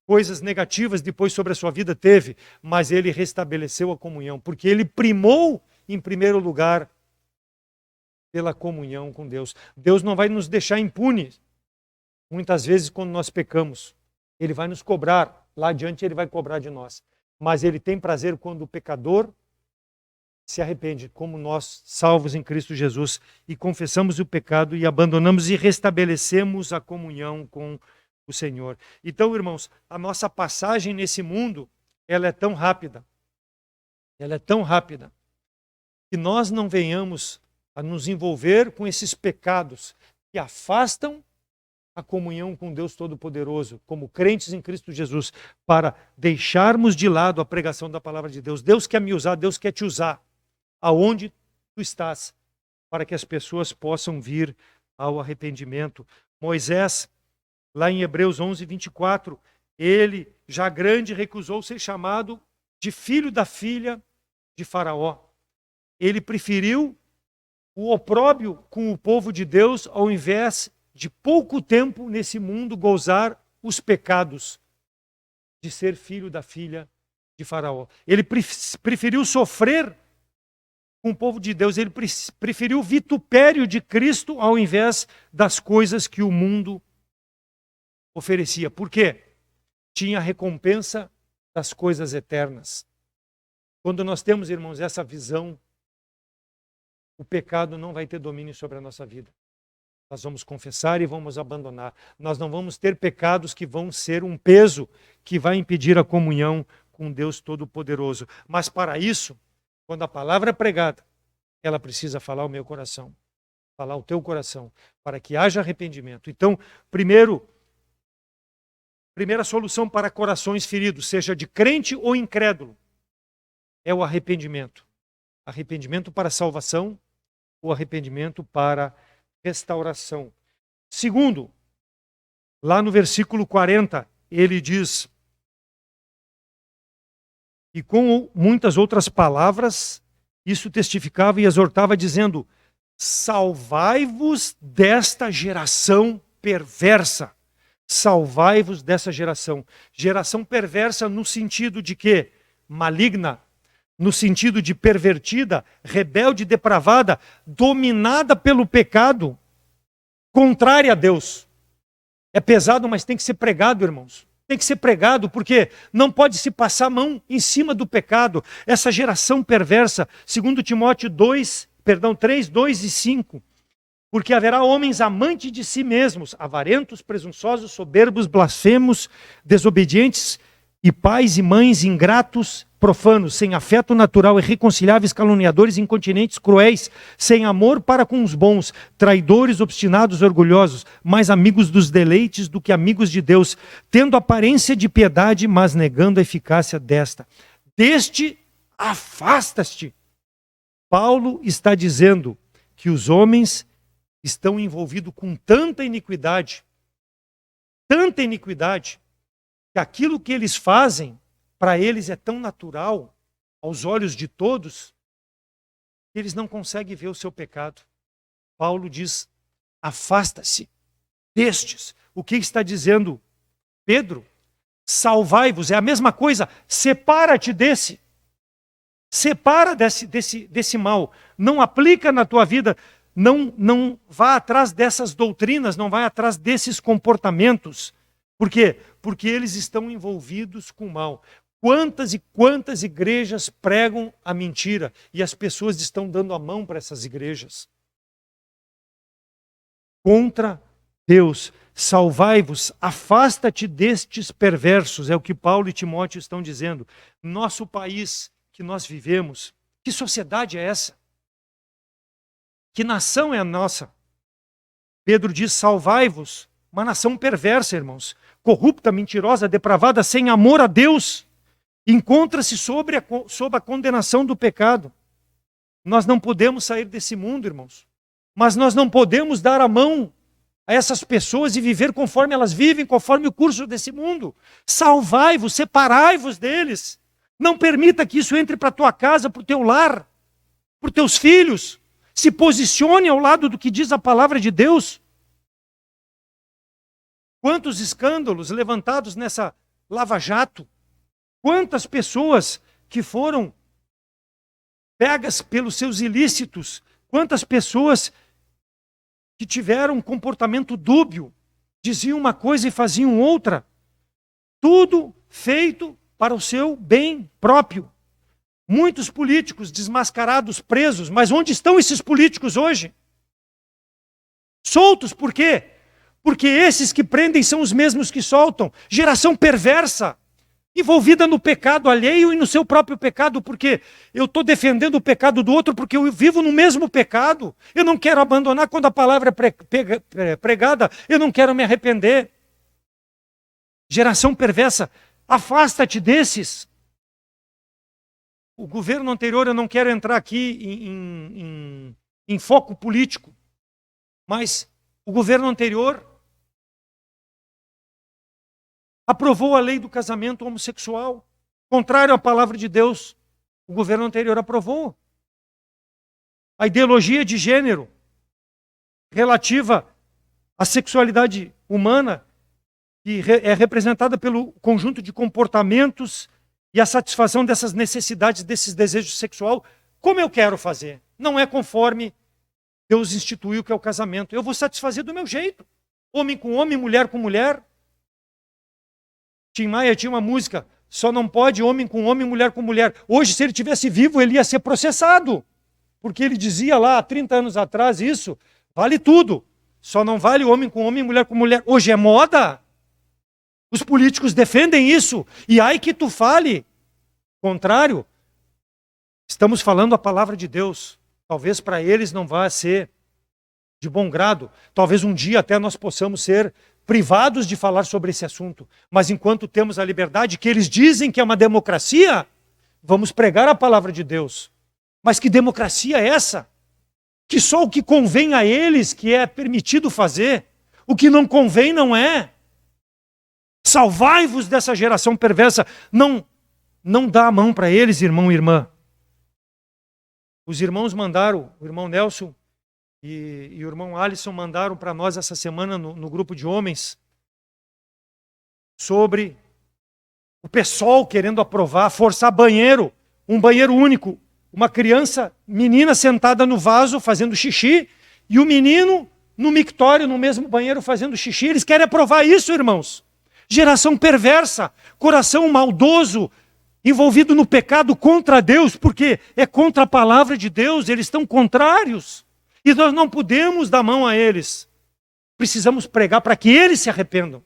coisas negativas depois sobre a sua vida, teve, mas ele restabeleceu a comunhão, porque ele primou em primeiro lugar pela comunhão com Deus. Deus não vai nos deixar impunes. Muitas vezes quando nós pecamos, ele vai nos cobrar. Lá adiante ele vai cobrar de nós. Mas ele tem prazer quando o pecador se arrepende, como nós, salvos em Cristo Jesus, e confessamos o pecado e abandonamos e restabelecemos a comunhão com o Senhor. Então, irmãos, a nossa passagem nesse mundo, ela é tão rápida, que nós não venhamos a nos envolver com esses pecados que afastam a comunhão com Deus Todo-Poderoso, como crentes em Cristo Jesus, para deixarmos de lado a pregação da palavra de Deus. Deus quer me usar, Deus quer te usar, aonde tu estás, para que as pessoas possam vir ao arrependimento. Moisés, lá em Hebreus 11:24, ele, já grande, recusou ser chamado de filho da filha de Faraó. Ele preferiu o opróbrio com o povo de Deus, ao invés de pouco tempo nesse mundo gozar os pecados de ser filho da filha de Faraó. Ele preferiu sofrer com o povo de Deus, ele preferiu o vitupério de Cristo ao invés das coisas que o mundo oferecia. Por quê? Tinha a recompensa das coisas eternas. Quando nós temos, irmãos, essa visão, o pecado não vai ter domínio sobre a nossa vida. Nós vamos confessar e vamos abandonar. Nós não vamos ter pecados que vão ser um peso que vai impedir a comunhão com Deus Todo-Poderoso. Mas para isso, quando a palavra é pregada, ela precisa falar o meu coração, falar o teu coração, para que haja arrependimento. Então, primeira solução para corações feridos, seja de crente ou incrédulo, é o arrependimento. Arrependimento para salvação, o arrependimento para restauração. Segundo, lá no versículo 40, ele diz: e com muitas outras palavras, isso testificava e exortava, dizendo: salvai-vos desta geração perversa. Salvai-vos dessa geração. Geração perversa no sentido de que? Maligna, no sentido de pervertida, rebelde, depravada, dominada pelo pecado, contrária a Deus. É pesado, mas tem que ser pregado, irmãos. Tem que ser pregado, porque não pode se passar a mão em cima do pecado. Essa geração perversa, segundo Timóteo 3, 2 e 5. Porque haverá homens amantes de si mesmos, avarentos, presunçosos, soberbos, blasfemos, desobedientes, e pais e mães ingratos, profanos, sem afeto natural, irreconciliáveis, caluniadores, incontinentes, cruéis, sem amor para com os bons, traidores, obstinados, orgulhosos, mais amigos dos deleites do que amigos de Deus, tendo aparência de piedade, mas negando a eficácia desta. Deste afasta-te. Paulo está dizendo que os homens estão envolvidos com tanta iniquidade, que aquilo que eles fazem, para eles é tão natural, aos olhos de todos, que eles não conseguem ver o seu pecado. Paulo diz: afasta-se destes. O que está dizendo Pedro? Salvai-vos, é a mesma coisa, separa-te desse. Separa desse mal. Não aplica na tua vida. não vá atrás dessas doutrinas, não vá atrás desses comportamentos. Por quê? Porque eles estão envolvidos com o mal. Quantas e quantas igrejas pregam a mentira e as pessoas estão dando a mão para essas igrejas? Contra Deus, salvai-vos, afasta-te destes perversos, é o que Paulo e Timóteo estão dizendo. Nosso país que nós vivemos, que sociedade é essa? Que nação é a nossa? Pedro diz, salvai-vos, uma nação perversa, irmãos, corrupta, mentirosa, depravada, sem amor a Deus, encontra-se sob a condenação do pecado. Nós não podemos sair desse mundo, irmãos, mas nós não podemos dar a mão a essas pessoas e viver conforme elas vivem, conforme o curso desse mundo. Salvai-vos, separai-vos deles. Não permita que isso entre para a tua casa, para o teu lar, para os teus filhos. Se posicione ao lado do que diz a palavra de Deus. Quantos escândalos levantados nessa lava-jato. Quantas pessoas que foram pegas pelos seus ilícitos. Quantas pessoas que tiveram um comportamento dúbio, diziam uma coisa e faziam outra. Tudo feito para o seu bem próprio. Muitos políticos desmascarados, presos. Mas onde estão esses políticos hoje? Soltos, por quê? Porque esses que prendem são os mesmos que soltam. Geração perversa, envolvida no pecado alheio e no seu próprio pecado, porque eu estou defendendo o pecado do outro, porque eu vivo no mesmo pecado. Eu não quero abandonar quando a palavra é pregada, eu não quero me arrepender. Geração perversa, afasta-te desses. O governo anterior, eu não quero entrar aqui em foco político, mas o governo anterior aprovou a lei do casamento homossexual, contrário à palavra de Deus. O governo anterior aprovou. A ideologia de gênero relativa à sexualidade humana, que é representada pelo conjunto de comportamentos e a satisfação dessas necessidades, desses desejos sexual, como eu quero fazer. Não é conforme Deus instituiu que é o casamento. Eu vou satisfazer do meu jeito. Homem com homem, mulher com mulher. Tim Maia tinha uma música, só não pode homem com homem, mulher com mulher. Hoje, se ele tivesse vivo, ele ia ser processado. Porque ele dizia lá, há 30 anos atrás, isso, vale tudo. Só não vale homem com homem, mulher com mulher. Hoje é moda. Os políticos defendem isso. E ai que tu fale. Contrário, estamos falando a palavra de Deus. Talvez para eles não vá ser de bom grado. Talvez um dia até nós possamos ser privados de falar sobre esse assunto. Mas enquanto temos a liberdade, que eles dizem que é uma democracia, vamos pregar a palavra de Deus. Mas que democracia é essa? Que só o que convém a eles que é permitido fazer, o que não convém não é. Salvai-vos dessa geração perversa. Não dá a mão para eles, irmão e irmã. Os irmãos mandaram, o irmão Nelson e o irmão Alisson mandaram para nós essa semana no grupo de homens sobre o pessoal querendo aprovar, forçar banheiro, um banheiro único, uma criança, menina sentada no vaso fazendo xixi e o menino no mictório, no mesmo banheiro fazendo xixi. Eles querem aprovar isso, irmãos. Geração perversa, coração maldoso, envolvido no pecado contra Deus, porque é contra a palavra de Deus, eles estão contrários. E nós não podemos dar mão a eles. Precisamos pregar para que eles se arrependam.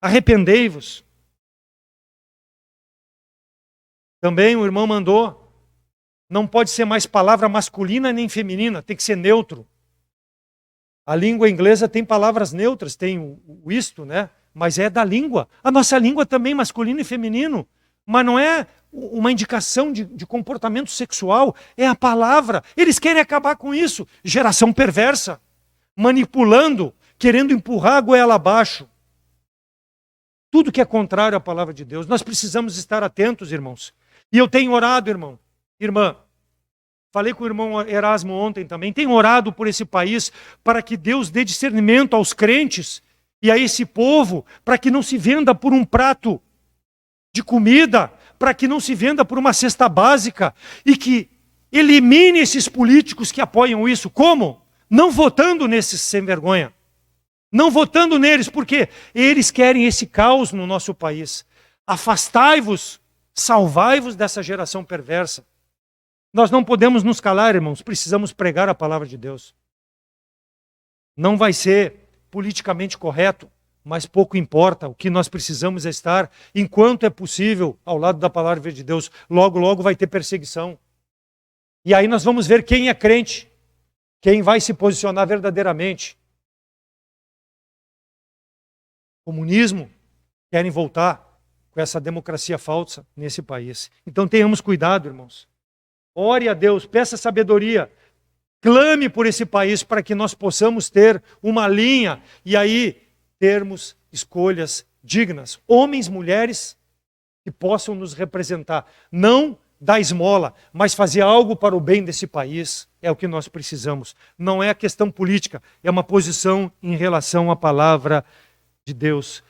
Arrependei-vos. Também o irmão mandou, não pode ser mais palavra masculina nem feminina, tem que ser neutro. A língua inglesa tem palavras neutras, tem o isto, né? Mas é da língua. A nossa língua também, masculino e feminino. Mas não é uma indicação de comportamento sexual, é a palavra. Eles querem acabar com isso. Geração perversa, manipulando, querendo empurrar a goela abaixo. Tudo que é contrário à palavra de Deus. Nós precisamos estar atentos, irmãos. E eu tenho orado, irmã. Falei com o irmão Erasmo ontem também. Tenho orado por esse país para que Deus dê discernimento aos crentes e a esse povo, para que não se venda por um prato de comida, para que não se venda por uma cesta básica e que Elimine esses políticos que apoiam isso. Como? Não votando nesses sem vergonha. Não votando neles, porque eles querem esse caos no nosso país. Afastai-vos, salvai-vos dessa geração perversa. Nós não podemos nos calar, irmãos, precisamos pregar a palavra de Deus. Não vai ser politicamente correto, mas pouco importa. O que nós precisamos é estar, enquanto é possível, ao lado da palavra de Deus. Logo, logo vai ter perseguição. E aí nós vamos ver quem é crente, quem vai se posicionar verdadeiramente. Comunismo, querem voltar com essa democracia falsa nesse país. Então tenhamos cuidado, irmãos. Ore a Deus, peça sabedoria, clame por esse país para que nós possamos ter uma linha e aí termos escolhas dignas. Homens, mulheres que possam nos representar. Não dar esmola, mas fazer algo para o bem desse país. É o que nós precisamos. Não é a questão política, é uma posição em relação à palavra de Deus.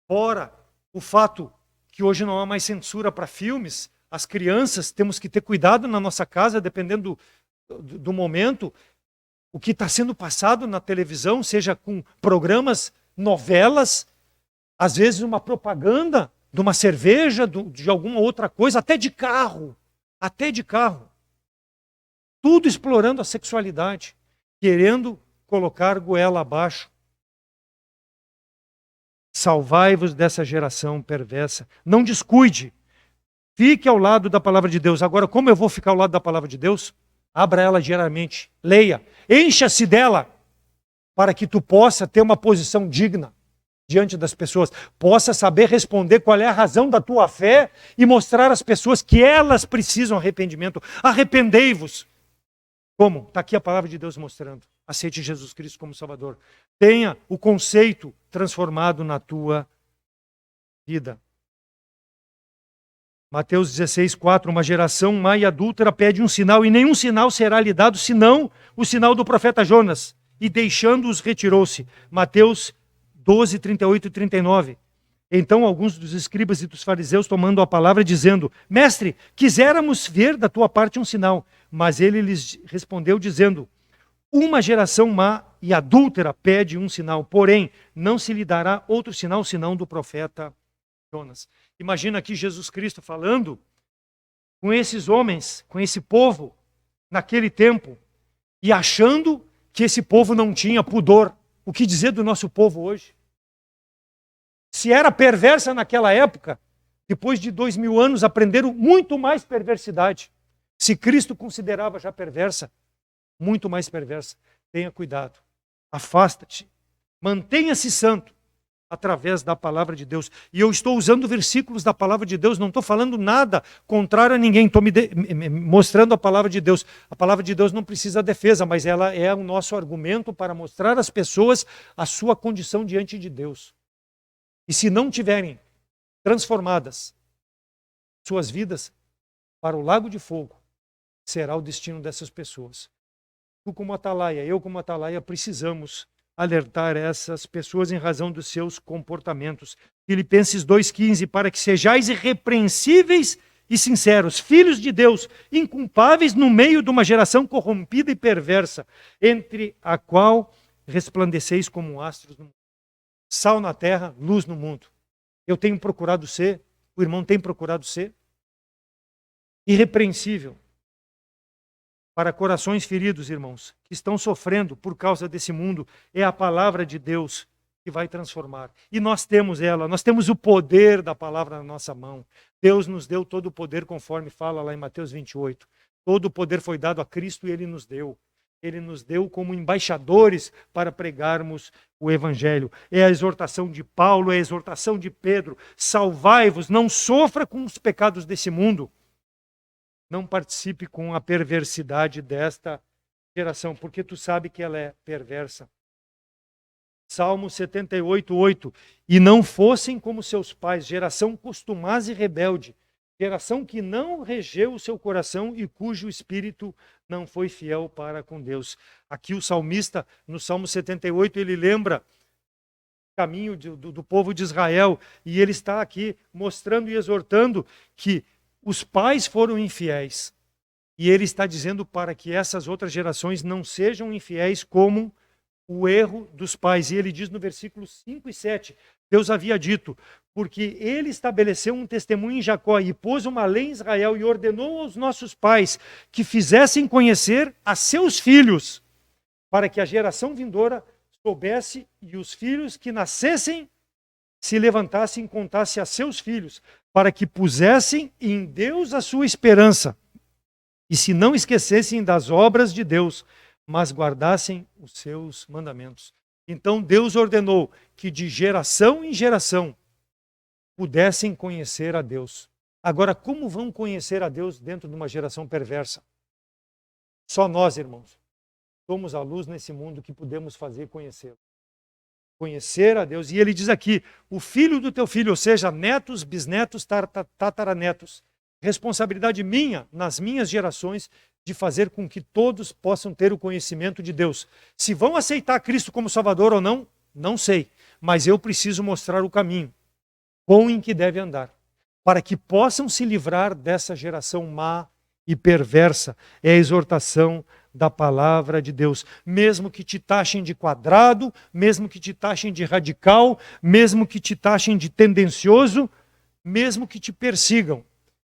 Fora o fato que hoje não há mais censura para filmes, as crianças, temos que ter cuidado na nossa casa, dependendo do momento, o que está sendo passado na televisão, seja com programas, novelas, às vezes uma propaganda de uma cerveja, de alguma outra coisa, até de carro. Tudo explorando a sexualidade, querendo colocar goela abaixo. Salvai-vos dessa geração perversa. Não descuide. Fique ao lado da palavra de Deus. Agora, como eu vou ficar ao lado da palavra de Deus? Abra ela diariamente. Leia. Encha-se dela para que tu possa ter uma posição digna diante das pessoas. Possa saber responder qual é a razão da tua fé e mostrar às pessoas que elas precisam arrependimento. Arrependei-vos. Como? Está aqui a palavra de Deus mostrando. Aceite Jesus Cristo como Salvador. Tenha o conceito transformado na tua vida. Mateus 16:4, uma geração má e adúltera pede um sinal, e nenhum sinal será lhe dado, senão o sinal do profeta Jonas. E deixando-os, retirou-se. Mateus 12, 38 e 39. Então alguns dos escribas e dos fariseus, tomando a palavra, dizendo: Mestre, quiséramos ver da tua parte um sinal. Mas ele lhes respondeu, dizendo: uma geração má e adúltera pede um sinal, porém não se lhe dará outro sinal, senão do profeta Jonas. Imagina aqui Jesus Cristo falando com esses homens, com esse povo, naquele tempo, e achando que esse povo não tinha pudor. O que dizer do nosso povo hoje? Se era perversa naquela época, depois de 2000 anos aprenderam muito mais perversidade. Se Cristo considerava já perversa, muito mais perversa. Tenha cuidado. Afasta-te. Mantenha-se santo através da palavra de Deus. E eu estou usando versículos da palavra de Deus, não estou falando nada contrário a ninguém, estou mostrando a palavra de Deus. A palavra de Deus não precisa de defesa, mas ela é o nosso argumento para mostrar às pessoas a sua condição diante de Deus. E se não tiverem transformadas suas vidas para o lago de fogo, será o destino dessas pessoas. Tu como atalaia, eu como atalaia, precisamos alertar essas pessoas em razão dos seus comportamentos. Filipenses 2,15, para que sejais irrepreensíveis e sinceros, filhos de Deus, inculpáveis no meio de uma geração corrompida e perversa, entre a qual resplandeceis como astros no mundo. Sal na terra, luz no mundo. Eu tenho procurado ser, o irmão tem procurado ser irrepreensível para corações feridos, irmãos, que estão sofrendo por causa desse mundo. É a palavra de Deus que vai transformar. E nós temos ela, nós temos o poder da palavra na nossa mão. Deus nos deu todo o poder, conforme fala lá em Mateus 28. Todo o poder foi dado a Cristo e Ele nos deu. Ele nos deu como embaixadores para pregarmos o Evangelho. É a exortação de Paulo, é a exortação de Pedro. Salvai-vos, não sofra com os pecados desse mundo. Não participe com a perversidade desta geração, porque tu sabe que ela é perversa. Salmo 78:8. E não fossem como seus pais, geração costumaz e rebelde, geração que não regeu o seu coração e cujo espírito não foi fiel para com Deus. Aqui o salmista, no Salmo 78, ele lembra o caminho do povo de Israel, e ele está aqui mostrando e exortando que os pais foram infiéis. E ele está dizendo para que essas outras gerações não sejam infiéis como o erro dos pais. E ele diz no versículos 5 e 7, Deus havia dito, porque ele estabeleceu um testemunho em Jacó e pôs uma lei em Israel e ordenou aos nossos pais que fizessem conhecer a seus filhos, para que a geração vindoura soubesse e os filhos que nascessem se levantassem e contassem a seus filhos, para que pusessem em Deus a sua esperança e se não esquecessem das obras de Deus, mas guardassem os seus mandamentos. Então Deus ordenou que de geração em geração pudessem conhecer a Deus. Agora, como vão conhecer a Deus dentro de uma geração perversa? Só nós, irmãos, somos a luz nesse mundo que podemos fazer conhecê-lo. Conhecer a Deus. E ele diz aqui, o filho do teu filho, ou seja, netos, bisnetos, tataranetos. Responsabilidade minha, nas minhas gerações, de fazer com que todos possam ter o conhecimento de Deus. Se vão aceitar Cristo como Salvador ou não, não sei. Mas eu preciso mostrar o caminho, com em que deve andar, para que possam se livrar dessa geração má e perversa. É a exortação da palavra de Deus. Mesmo que te taxem de quadrado, mesmo que te taxem de radical, mesmo que te taxem de tendencioso, mesmo que te persigam,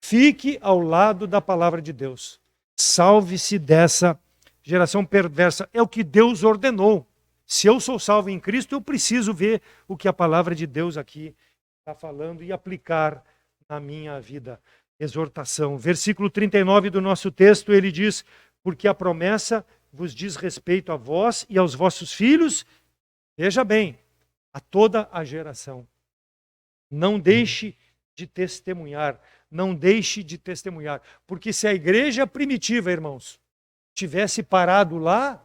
fique ao lado da palavra de Deus. Salve-se dessa geração perversa. É o que Deus ordenou. Se eu sou salvo em Cristo, eu preciso ver o que a palavra de Deus aqui está falando e aplicar na minha vida. Exortação. Versículo 39 do nosso texto, ele diz, porque a promessa vos diz respeito a vós e aos vossos filhos, veja bem, a toda a geração. Não deixe de testemunhar, não deixe de testemunhar, porque se a igreja primitiva, irmãos, tivesse parado lá,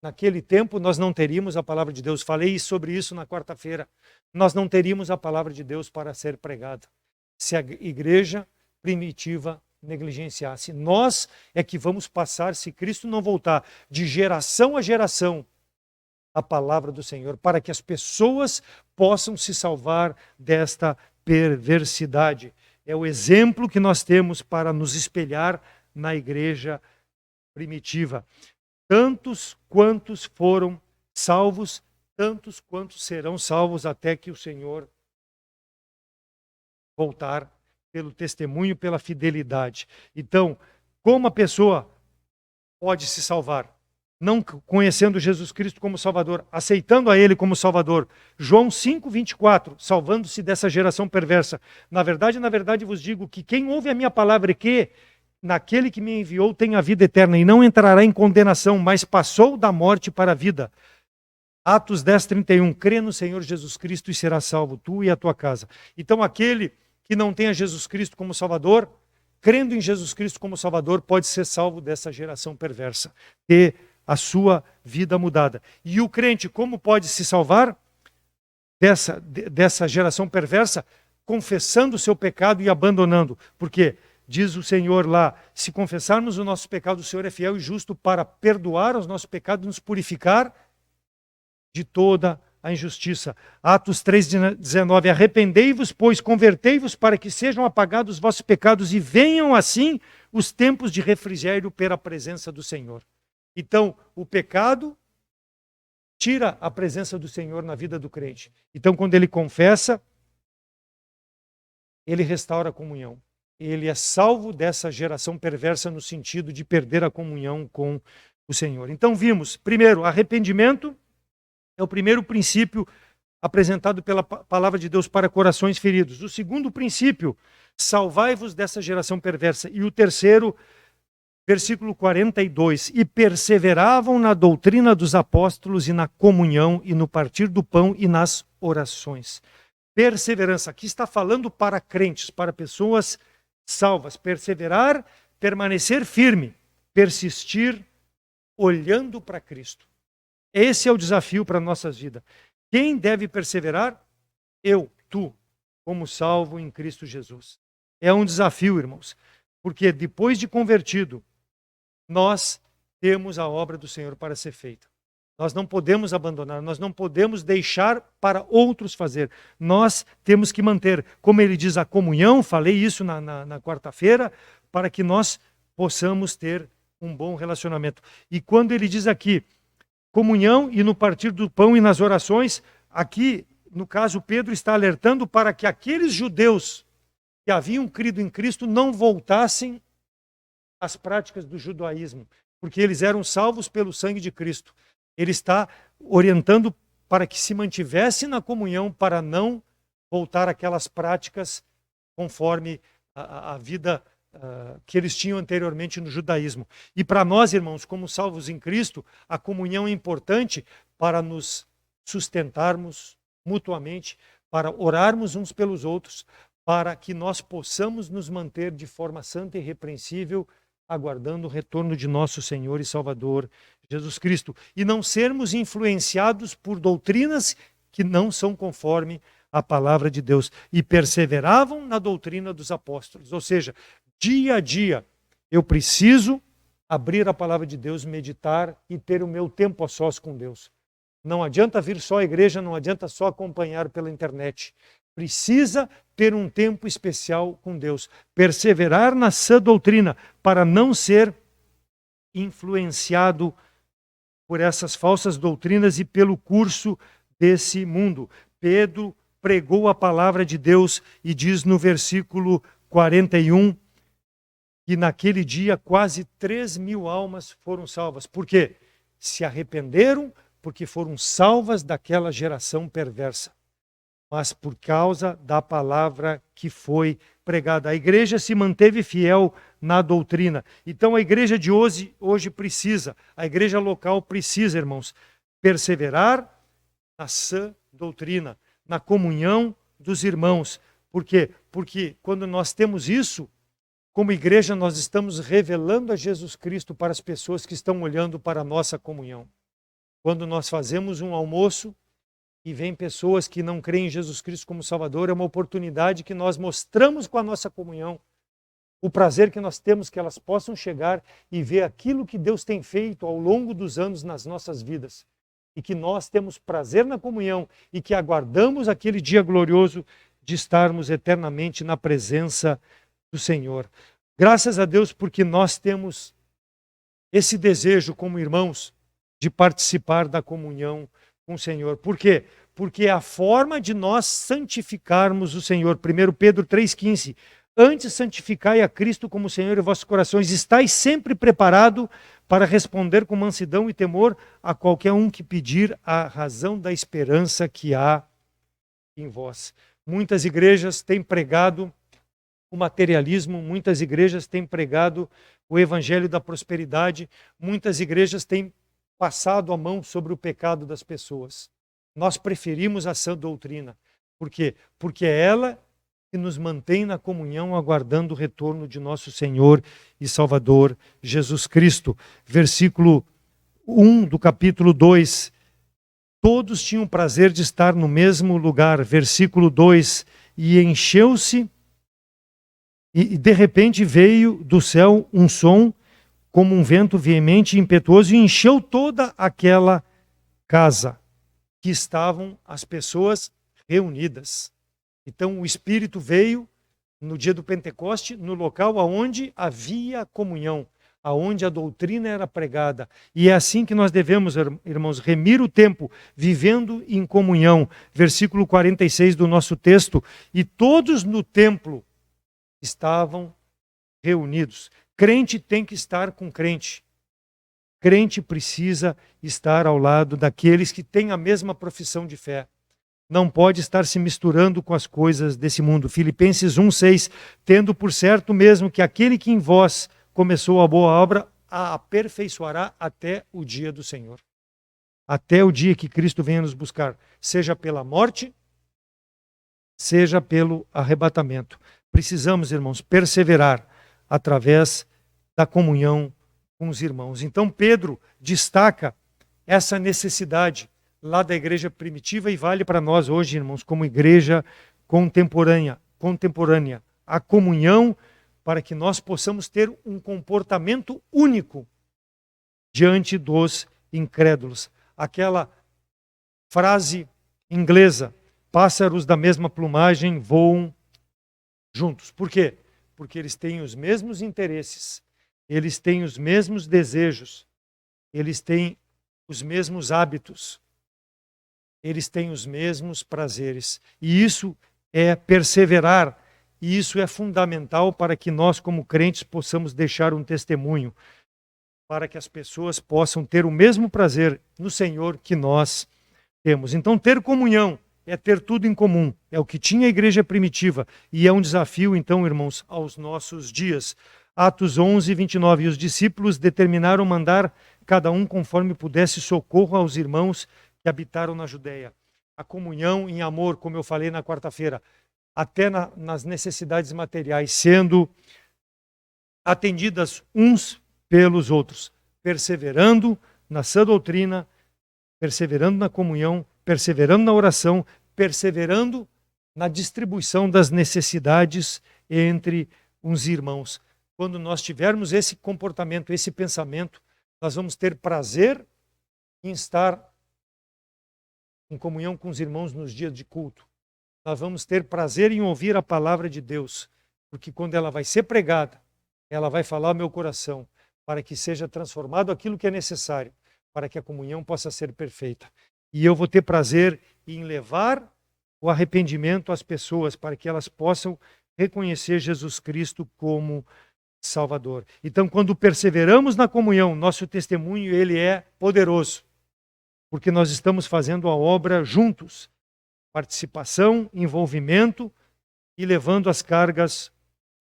naquele tempo, nós não teríamos a palavra de Deus. Falei sobre isso na quarta-feira. Nós não teríamos a palavra de Deus para ser pregada. Se a igreja primitiva negligenciasse. Nós é que vamos passar, se Cristo não voltar, de geração a geração, a palavra do Senhor, para que as pessoas possam se salvar desta perversidade. É o exemplo que nós temos para nos espelhar na igreja primitiva. Tantos quantos foram salvos, tantos quantos serão salvos até que o Senhor voltar, pelo testemunho, pela fidelidade. Então, como a pessoa pode se salvar? Não conhecendo Jesus Cristo como Salvador, aceitando a Ele como Salvador. João 5:24, salvando-se dessa geração perversa. Na verdade vos digo que quem ouve a minha palavra e que naquele que me enviou tem a vida eterna e não entrará em condenação, mas passou da morte para a vida. Atos 10:31, crê no Senhor Jesus Cristo e será salvo, tu e a tua casa. Então aquele que não tenha Jesus Cristo como Salvador, crendo em Jesus Cristo como Salvador, pode ser salvo dessa geração perversa, ter a sua vida mudada. E o crente, como pode se salvar dessa geração perversa? Confessando o seu pecado e abandonando. Porque diz o Senhor lá, se confessarmos o nosso pecado, o Senhor é fiel e justo para perdoar os nossos pecados e nos purificar de toda a injustiça. Atos 3:19, arrependei-vos, pois convertei-vos para que sejam apagados os vossos pecados e venham assim os tempos de refrigério pela presença do Senhor. Então, o pecado tira a presença do Senhor na vida do crente. Então, quando ele confessa, ele restaura a comunhão. Ele é salvo dessa geração perversa no sentido de perder a comunhão com o Senhor. Então, vimos, primeiro, arrependimento é o primeiro princípio apresentado pela palavra de Deus para corações feridos. O segundo princípio, salvai-vos dessa geração perversa. E o terceiro, versículo 42, e perseveravam na doutrina dos apóstolos e na comunhão e no partir do pão e nas orações. Perseverança, aqui está falando para crentes, para pessoas salvas. Perseverar, permanecer firme, persistir olhando para Cristo. Esse é o desafio para nossas vidas. Quem deve perseverar? Eu, tu, como salvo em Cristo Jesus. É um desafio, irmãos, porque depois de convertido, nós temos a obra do Senhor para ser feita. Nós não podemos abandonar, nós não podemos deixar para outros fazer. Nós temos que manter, como ele diz, a comunhão, falei isso na quarta-feira, para que nós possamos ter um bom relacionamento. E quando ele diz aqui, comunhão e no partir do pão e nas orações, aqui, no caso, Pedro está alertando para que aqueles judeus que haviam crido em Cristo não voltassem às práticas do judaísmo, porque eles eram salvos pelo sangue de Cristo. Ele está orientando para que se mantivesse na comunhão, para não voltar àquelas práticas conforme a vida que eles tinham anteriormente no judaísmo. E para nós, irmãos, como salvos em Cristo, a comunhão é importante para nos sustentarmos mutuamente, para orarmos uns pelos outros, para que nós possamos nos manter de forma santa e irrepreensível, aguardando o retorno de nosso Senhor e Salvador Jesus Cristo, e não sermos influenciados por doutrinas que não são conforme a palavra de Deus, e perseveravam na doutrina dos apóstolos. Ou seja, dia a dia, eu preciso abrir a palavra de Deus, meditar e ter o meu tempo a sós com Deus. Não adianta vir só à igreja, não adianta só acompanhar pela internet. Precisa ter um tempo especial com Deus. Perseverar na sã doutrina para não ser influenciado por essas falsas doutrinas e pelo curso desse mundo. Pedro pregou a palavra de Deus e diz no versículo 41 que naquele dia quase 3.000 almas foram salvas. Por quê? Se arrependeram porque foram salvas daquela geração perversa, mas por causa da palavra que foi pregada. A igreja se manteve fiel na doutrina. Então a igreja de hoje precisa, a igreja local precisa, irmãos, perseverar na sã doutrina, na comunhão dos irmãos. Por quê? Porque quando nós temos isso, como igreja, nós estamos revelando a Jesus Cristo para as pessoas que estão olhando para a nossa comunhão. Quando nós fazemos um almoço e vem pessoas que não creem em Jesus Cristo como Salvador, é uma oportunidade que nós mostramos com a nossa comunhão, o prazer que nós temos que elas possam chegar e ver aquilo que Deus tem feito ao longo dos anos nas nossas vidas. E que nós temos prazer na comunhão e que aguardamos aquele dia glorioso de estarmos eternamente na presença do Senhor. Graças a Deus porque nós temos esse desejo como irmãos de participar da comunhão com o Senhor. Por quê? Porque é a forma de nós santificarmos o Senhor. 1 Pedro 3,15. Antes santificai a Cristo como Senhor em vossos corações. Estais sempre preparado para responder com mansidão e temor a qualquer um que pedir a razão da esperança que há em vós. Muitas igrejas têm pregado o materialismo, muitas igrejas têm pregado o evangelho da prosperidade, muitas igrejas têm passado a mão sobre o pecado das pessoas. Nós preferimos a sã doutrina. Por quê? Porque é ela que nos mantém na comunhão, aguardando o retorno de nosso Senhor e Salvador Jesus Cristo. Versículo 1 do capítulo 2. Todos tinham prazer de estar no mesmo lugar. Versículo 2. E encheu-se, e de repente veio do céu um som como um vento veemente e impetuoso, e encheu toda aquela casa que estavam as pessoas reunidas. Então o Espírito veio no dia do Pentecoste, no local onde havia comunhão, aonde a doutrina era pregada. E é assim que nós devemos, irmãos, remir o tempo, vivendo em comunhão. Versículo 46 do nosso texto. E todos no templo estavam reunidos. Crente tem que estar com crente. Crente precisa estar ao lado daqueles que têm a mesma profissão de fé. Não pode estar se misturando com as coisas desse mundo. Filipenses 1,6, tendo por certo mesmo que aquele que em vós começou a boa obra, a aperfeiçoará até o dia do Senhor. Até o dia que Cristo venha nos buscar, seja pela morte, seja pelo arrebatamento. Precisamos, irmãos, perseverar através da comunhão com os irmãos. Então Pedro destaca essa necessidade lá da igreja primitiva e vale para nós hoje, irmãos, como igreja contemporânea, a comunhão para que nós possamos ter um comportamento único diante dos incrédulos. Aquela frase inglesa, pássaros da mesma plumagem voam juntos. Por quê? Porque eles têm os mesmos interesses, eles têm os mesmos desejos, eles têm os mesmos hábitos, eles têm os mesmos prazeres. E isso é perseverar, e isso é fundamental para que nós, como crentes, possamos deixar um testemunho, para que as pessoas possam ter o mesmo prazer no Senhor que nós temos. Então, ter comunhão é ter tudo em comum. É o que tinha a igreja primitiva. E é um desafio, então, irmãos, aos nossos dias. Atos 11, 29. E os discípulos determinaram mandar cada um conforme pudesse socorro aos irmãos que habitaram na Judéia. A comunhão em amor, como eu falei na quarta-feira, até nas necessidades materiais, sendo atendidas uns pelos outros, perseverando na sã doutrina, perseverando na comunhão, perseverando na oração, perseverando na distribuição das necessidades entre uns irmãos. Quando nós tivermos esse comportamento, esse pensamento, nós vamos ter prazer em estar em comunhão com os irmãos nos dias de culto. Nós vamos ter prazer em ouvir a palavra de Deus, porque quando ela vai ser pregada, ela vai falar ao meu coração, para que seja transformado aquilo que é necessário, para que a comunhão possa ser perfeita. E eu vou ter prazer em levar o arrependimento às pessoas, para que elas possam reconhecer Jesus Cristo como Salvador. Então, quando perseveramos na comunhão, nosso testemunho ele é poderoso, porque nós estamos fazendo a obra juntos. Participação, envolvimento e levando as cargas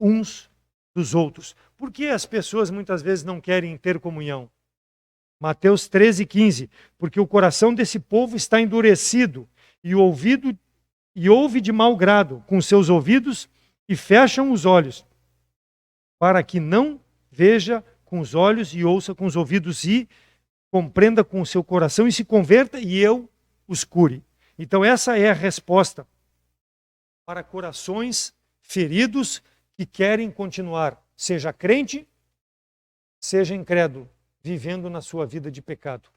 uns dos outros. Por que as pessoas muitas vezes não querem ter comunhão? Mateus 13, 15. Porque o coração desse povo está endurecido e ouve de mau grado com seus ouvidos e fecham os olhos, para que não veja com os olhos e ouça com os ouvidos e compreenda com o seu coração e se converta e eu os cure. Então essa é a resposta para corações feridos que querem continuar, seja crente, seja incrédulo, vivendo na sua vida de pecado.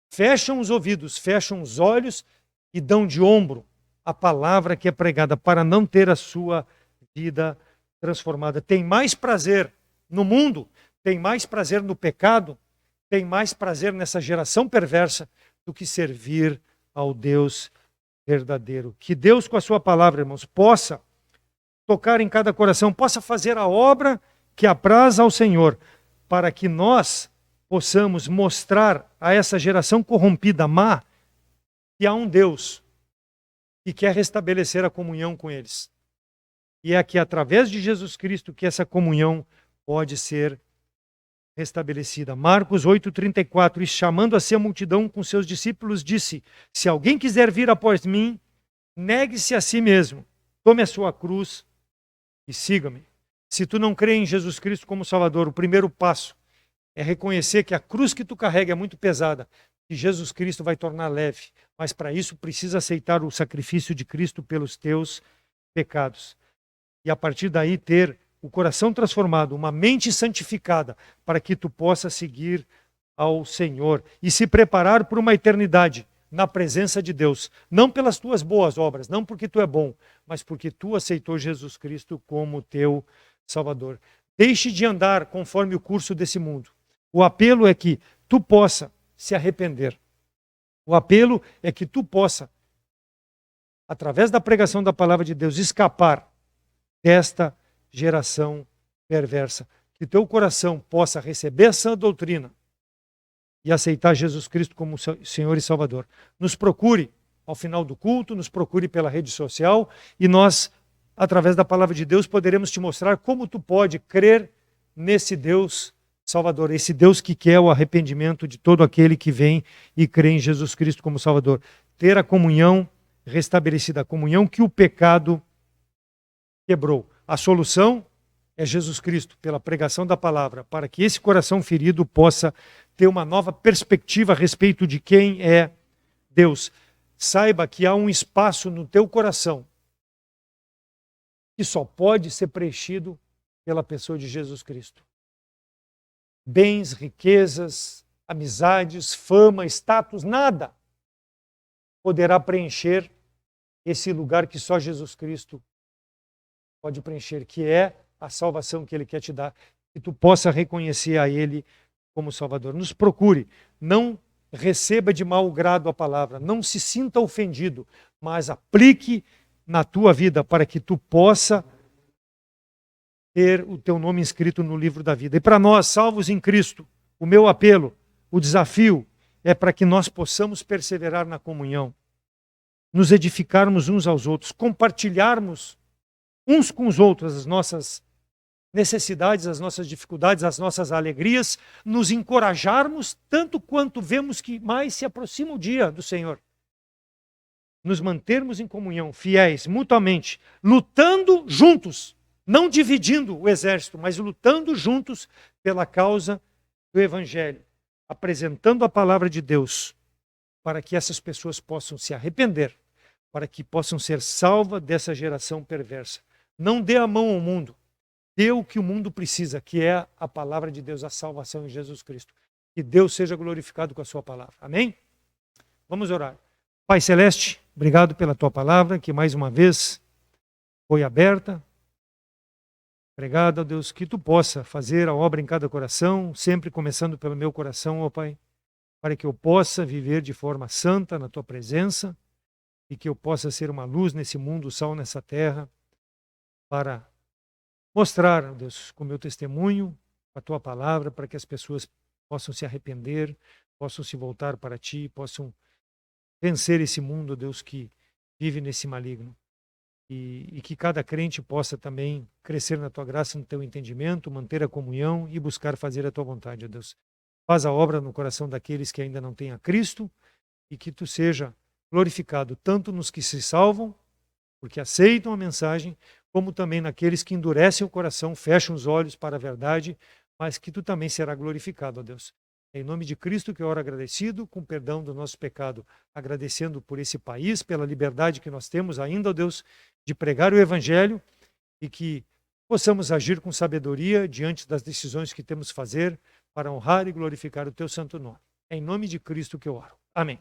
Fecham os ouvidos, fecham os olhos e dão de ombro a palavra que é pregada para não ter a sua vida transformada. Tem mais prazer no mundo, tem mais prazer no pecado, tem mais prazer nessa geração perversa do que servir ao Deus verdadeiro. Que Deus, com a sua palavra, irmãos, possa tocar em cada coração, possa fazer a obra que apraz ao Senhor, para que nós possamos mostrar a essa geração corrompida, má, que há um Deus que quer restabelecer a comunhão com eles. E é que através de Jesus Cristo que essa comunhão pode ser restabelecida. Marcos 8:34, e chamando a si a multidão com seus discípulos, disse: se alguém quiser vir após mim, negue-se a si mesmo, tome a sua cruz e siga-me. Se tu não crê em Jesus Cristo como Salvador, o primeiro passo é reconhecer que a cruz que tu carrega é muito pesada, que Jesus Cristo vai tornar leve, mas para isso precisa aceitar o sacrifício de Cristo pelos teus pecados. E a partir daí ter o coração transformado, uma mente santificada, para que tu possa seguir ao Senhor e se preparar por uma eternidade na presença de Deus, não pelas tuas boas obras, não porque tu é bom, mas porque tu aceitou Jesus Cristo como teu Salvador. Deixe de andar conforme o curso desse mundo. O apelo é que tu possa se arrepender. O apelo é que tu possa, através da pregação da palavra de Deus, escapar desta geração perversa. Que teu coração possa receber a sã doutrina e aceitar Jesus Cristo como Senhor e Salvador. Nos procure ao final do culto, nos procure pela rede social e nós, através da palavra de Deus, poderemos te mostrar como tu pode crer nesse Deus Salvador, esse Deus que quer o arrependimento de todo aquele que vem e crê em Jesus Cristo como Salvador. Ter a comunhão restabelecida, a comunhão que o pecado quebrou. A solução é Jesus Cristo, pela pregação da palavra, para que esse coração ferido possa ter uma nova perspectiva a respeito de quem é Deus. Saiba que há um espaço no teu coração que só pode ser preenchido pela pessoa de Jesus Cristo. Bens, riquezas, amizades, fama, status, nada poderá preencher esse lugar que só Jesus Cristo pode preencher, que é a salvação que Ele quer te dar. que tu possa reconhecer a Ele como Salvador. Nos procure, não receba de mau grado a palavra, não se sinta ofendido, mas aplique na tua vida para que tu possa ter o teu nome inscrito no livro da vida. E para nós, salvos em Cristo, o meu apelo, o desafio é para que nós possamos perseverar na comunhão, nos edificarmos uns aos outros, compartilharmos uns com os outros as nossas necessidades, as nossas dificuldades, as nossas alegrias, nos encorajarmos tanto quanto vemos que mais se aproxima o dia do Senhor. Nos mantermos em comunhão, fiéis, mutuamente, lutando juntos, não dividindo o exército, mas lutando juntos pela causa do Evangelho, apresentando a palavra de Deus, para que essas pessoas possam se arrepender, para que possam ser salvas dessa geração perversa. Não dê a mão ao mundo, dê o que o mundo precisa, que é a palavra de Deus, a salvação em Jesus Cristo. Que Deus seja glorificado com a sua palavra. Amém? Vamos orar. Pai Celeste, obrigado pela tua palavra, que mais uma vez foi aberta. Obrigado, ó Deus, que tu possa fazer a obra em cada coração, sempre começando pelo meu coração, ó Pai, para que eu possa viver de forma santa na tua presença e que eu possa ser uma luz nesse mundo, sal nessa terra, para mostrar, ó Deus, com o meu testemunho, a tua palavra, para que as pessoas possam se arrepender, possam se voltar para ti, possam vencer esse mundo, ó Deus, que vive nesse maligno. E que cada crente possa também crescer na tua graça, no teu entendimento, manter a comunhão e buscar fazer a tua vontade, ó Deus. Faz a obra no coração daqueles que ainda não têm a Cristo e que tu seja glorificado tanto nos que se salvam, porque aceitam a mensagem, como também naqueles que endurecem o coração, fecham os olhos para a verdade, mas que tu também será glorificado, ó Deus. É em nome de Cristo que eu oro agradecido, com perdão do nosso pecado, agradecendo por esse país, pela liberdade que nós temos ainda, ó Deus, de pregar o Evangelho e que possamos agir com sabedoria diante das decisões que temos que fazer para honrar e glorificar o teu santo nome. É em nome de Cristo que eu oro. Amém.